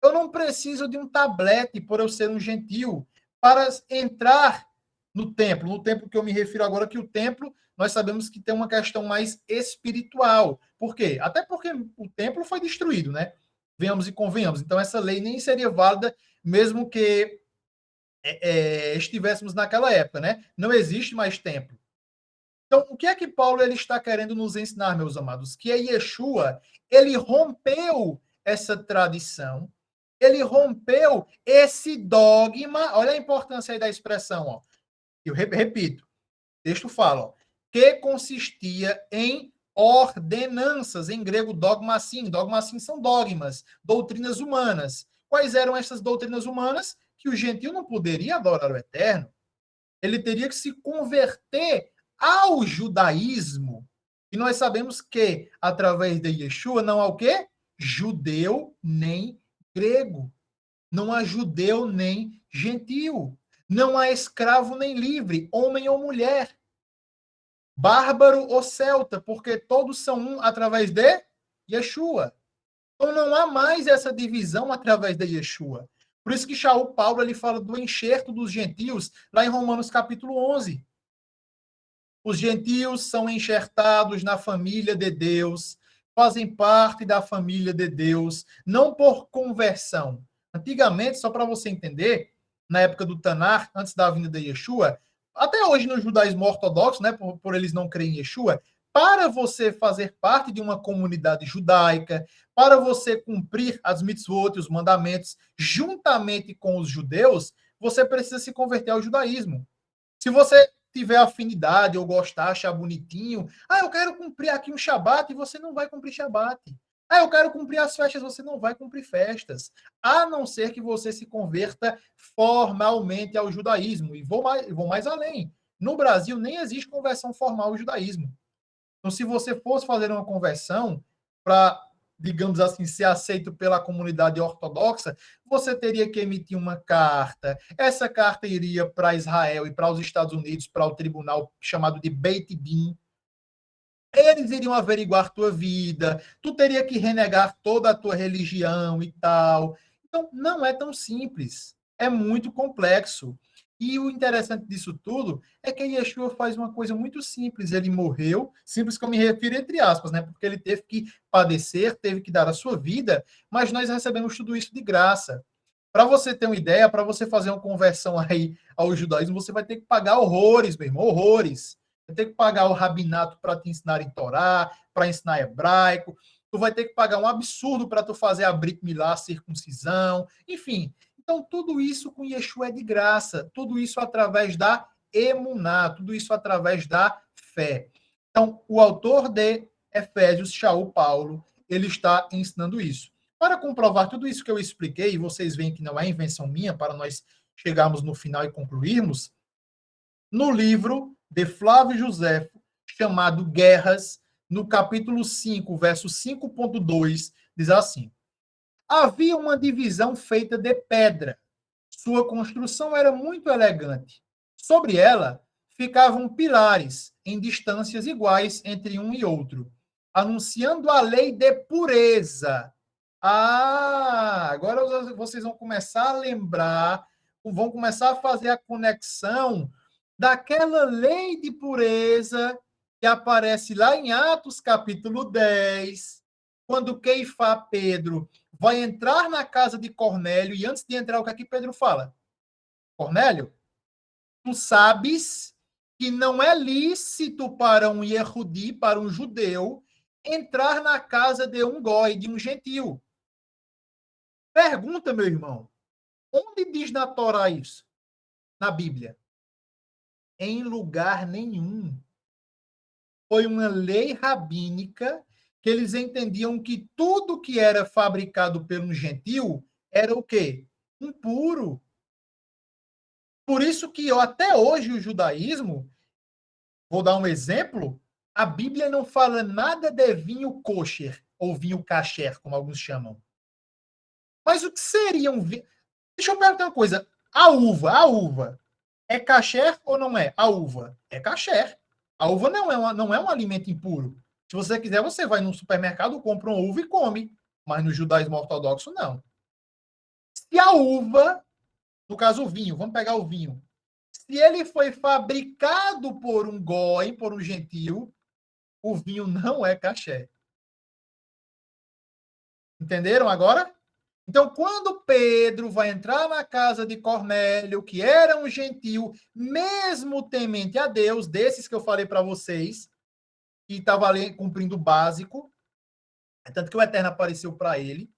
eu não preciso de um tablete por eu ser um gentio para entrar no templo. No templo que eu me refiro agora, que o templo, nós sabemos que tem uma questão mais espiritual. Por quê? Até porque o templo foi destruído, né? Venhamos e convenhamos. Então, essa lei nem seria válida, mesmo que estivéssemos naquela época, né? Não existe mais templo. Então, o que é que Paulo ele está querendo nos ensinar, meus amados? Que a Yeshua, ele rompeu essa tradição, ele rompeu esse dogma. Olha a importância aí da expressão, ó. Eu repito, o texto fala, ó, que consistia em ordenanças, em grego dogmasim. Dogmasim são dogmas, doutrinas humanas. Quais eram essas doutrinas humanas? Que o gentio não poderia adorar o eterno. Ele teria que se converter ao judaísmo. E nós sabemos que, através de Yeshua, não há o quê? Judeu nem grego. Não há judeu nem gentil. Não há escravo nem livre, homem ou mulher, bárbaro ou celta, porque todos são um através de Yeshua. Então não há mais essa divisão através de Yeshua. Por isso que Shaul Paulo ele fala do enxerto dos gentios, lá em Romanos capítulo 11. Os gentios são enxertados na família de Deus, fazem parte da família de Deus, não por conversão. Antigamente, só para você entender, na época do Tanar, antes da vinda de Yeshua, até hoje no judaísmo ortodoxo, né, por eles não crerem em Yeshua, para você fazer parte de uma comunidade judaica, para você cumprir as mitzvot, os mandamentos, juntamente com os judeus, você precisa se converter ao judaísmo. Se você tiver afinidade ou gostar, achar bonitinho, eu quero cumprir aqui um Shabat, e você não vai cumprir Shabat. Eu quero cumprir as festas, você não vai cumprir festas. A não ser que você se converta formalmente ao judaísmo. E vou mais além. No Brasil, nem existe conversão formal ao judaísmo. Então, se você fosse fazer uma conversão para, digamos assim, ser aceito pela comunidade ortodoxa, você teria que emitir uma carta. Essa carta iria para Israel e para os Estados Unidos, para o tribunal chamado de Beit Din. Eles iriam averiguar tua vida, tu teria que renegar toda a tua religião e tal. Então, não é tão simples. É muito complexo. E o interessante disso tudo é que Yeshua faz uma coisa muito simples. Ele morreu, simples que eu me refiro entre aspas, né? Porque ele teve que padecer, teve que dar a sua vida, mas nós recebemos tudo isso de graça. Para você ter uma ideia, para você fazer uma conversão aí ao judaísmo, você vai ter que pagar horrores, meu irmão, horrores. Vai ter que pagar o rabinato para te ensinar em Torá, para ensinar hebraico. Tu vai ter que pagar um absurdo para tu fazer a Brit Milá, a circuncisão, enfim. Então, tudo isso com Yeshua é de graça. Tudo isso através da emuná, tudo isso através da fé. Então, o autor de Efésios, Shaul Paulo, ele está ensinando isso. Para comprovar tudo isso que eu expliquei, e vocês veem que não é invenção minha, para nós chegarmos no final e concluirmos, no livro de Flávio Josefo, chamado Guerras, no capítulo 5, verso 5.2, diz assim: havia uma divisão feita de pedra. Sua construção era muito elegante. Sobre ela ficavam pilares em distâncias iguais entre um e outro, anunciando a lei de pureza. Agora vocês vão começar a lembrar, vão começar a fazer a conexão daquela lei de pureza que aparece lá em Atos capítulo 10, quando Keifá Pedro vai entrar na casa de Cornélio, e antes de entrar, o que aqui Pedro fala? Cornélio, tu sabes que não é lícito para um Yehudi, para um judeu, entrar na casa de um goi, de um gentil. Pergunta, meu irmão, onde diz na Torá isso? Na Bíblia? Em lugar nenhum. Foi uma lei rabínica que eles entendiam que tudo que era fabricado por um gentil era o quê? Impuro. Por isso que até hoje o judaísmo, vou dar um exemplo, a Bíblia não fala nada de vinho kosher, ou vinho kasher, como alguns chamam. Mas o que seria um vinho? Deixa eu perguntar uma coisa. A uva, é kasher ou não é? A uva é kasher. A uva não é um alimento impuro. Se você quiser, você vai no supermercado, compra uma uva e come. Mas no judaísmo ortodoxo, não. Se a uva, no caso o vinho, vamos pegar o vinho. Se ele foi fabricado por um goi, por um gentil, o vinho não é kasher. Entenderam agora? Então, quando Pedro vai entrar na casa de Cornélio, que era um gentil, mesmo temente a Deus, desses que eu falei para vocês, que estava ali cumprindo o básico, tanto que o Eterno apareceu para ele,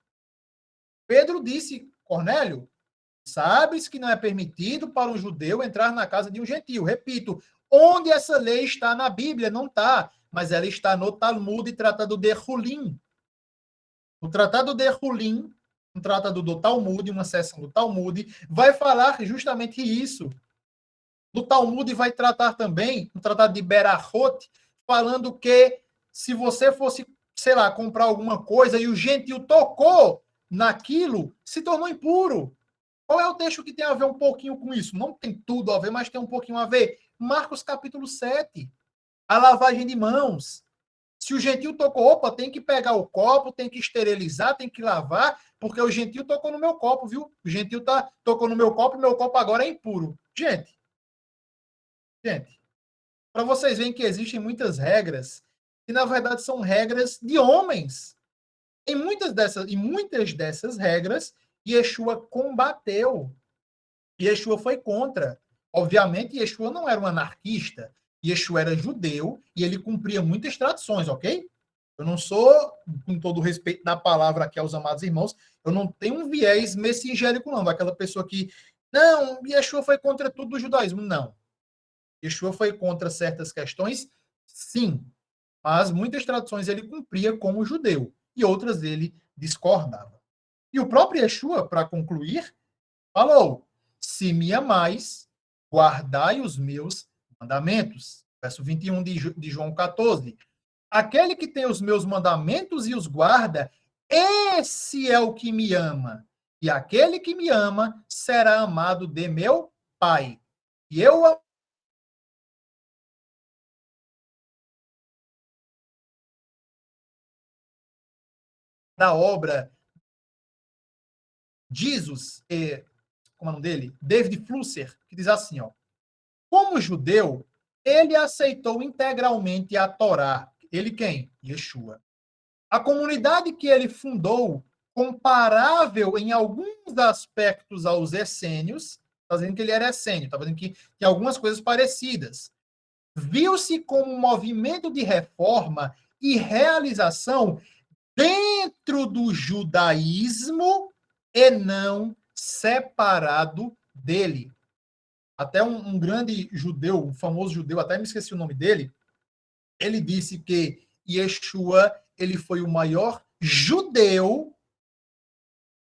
Pedro disse, Cornélio, sabes que não é permitido para um judeu entrar na casa de um gentil. Repito, onde essa lei está na Bíblia? Não está, mas ela está no Talmud, Tratado de Hulim. O Tratado de Hulim, um tratado do Talmud, uma seção do Talmud, vai falar justamente isso. No Talmud vai tratar também, no Tratado de Berachot, falando que se você fosse, sei lá, comprar alguma coisa e o gentil tocou naquilo, se tornou impuro. Qual é o texto que tem a ver um pouquinho com isso? Não tem tudo a ver, mas tem um pouquinho a ver. Marcos capítulo 7. A lavagem de mãos. Se o gentil tocou, opa, tem que pegar o copo, tem que esterilizar, tem que lavar, porque o gentil tocou no meu copo, viu? O gentil tocou no meu copo agora é impuro. Gente, para vocês verem que existem muitas regras, que na verdade são regras de homens. Em muitas dessas regras, Yeshua combateu. Yeshua foi contra. Obviamente, Yeshua não era um anarquista. Yeshua era judeu e ele cumpria muitas tradições, ok? Eu não sou, com todo o respeito da palavra aqui aos amados irmãos, eu não tenho um viés messingélico, não, daquela pessoa que, não, Yeshua foi contra tudo do judaísmo. Não. Yeshua foi contra certas questões, sim, mas muitas tradições ele cumpria como judeu e outras ele discordava. E o próprio Yeshua, para concluir, falou: se me amais, guardai os meus mandamentos. Verso 21 de João 14. Aquele que tem os meus mandamentos e os guarda, esse é o que me ama. E aquele que me ama será amado de meu Pai. E eu da obra Jesus, como é o nome dele? David Flusser, que diz assim, ó: como judeu, ele aceitou integralmente a Torá. Ele quem? Yeshua. A comunidade que ele fundou, comparável em alguns aspectos aos essênios, está dizendo que ele era essênio, está dizendo que tem algumas coisas parecidas. Viu-se como um movimento de reforma e realização dentro do judaísmo e não separado dele. Até um grande judeu, um famoso judeu, até me esqueci o nome dele, ele disse que Yeshua ele foi o maior judeu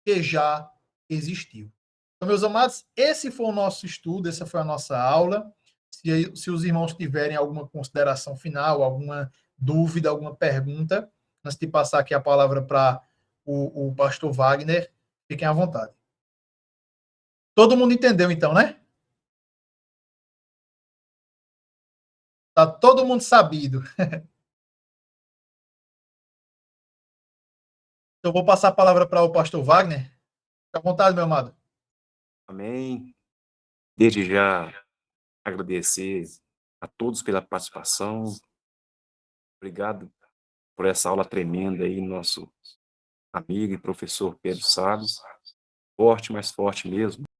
que já existiu. Então, meus amados, esse foi o nosso estudo, essa foi a nossa aula. Se os irmãos tiverem alguma consideração final, alguma dúvida, alguma pergunta, antes de passar aqui a palavra para o pastor Wagner, fiquem à vontade. Todo mundo entendeu, então, né? Tá todo mundo sabido. Então, vou passar a palavra para o pastor Wagner. Fique à vontade, meu amado. Amém. Desde já agradecer a todos pela participação. Obrigado por essa aula tremenda aí, nosso amigo e professor Pedro Salles. Forte, mais forte mesmo.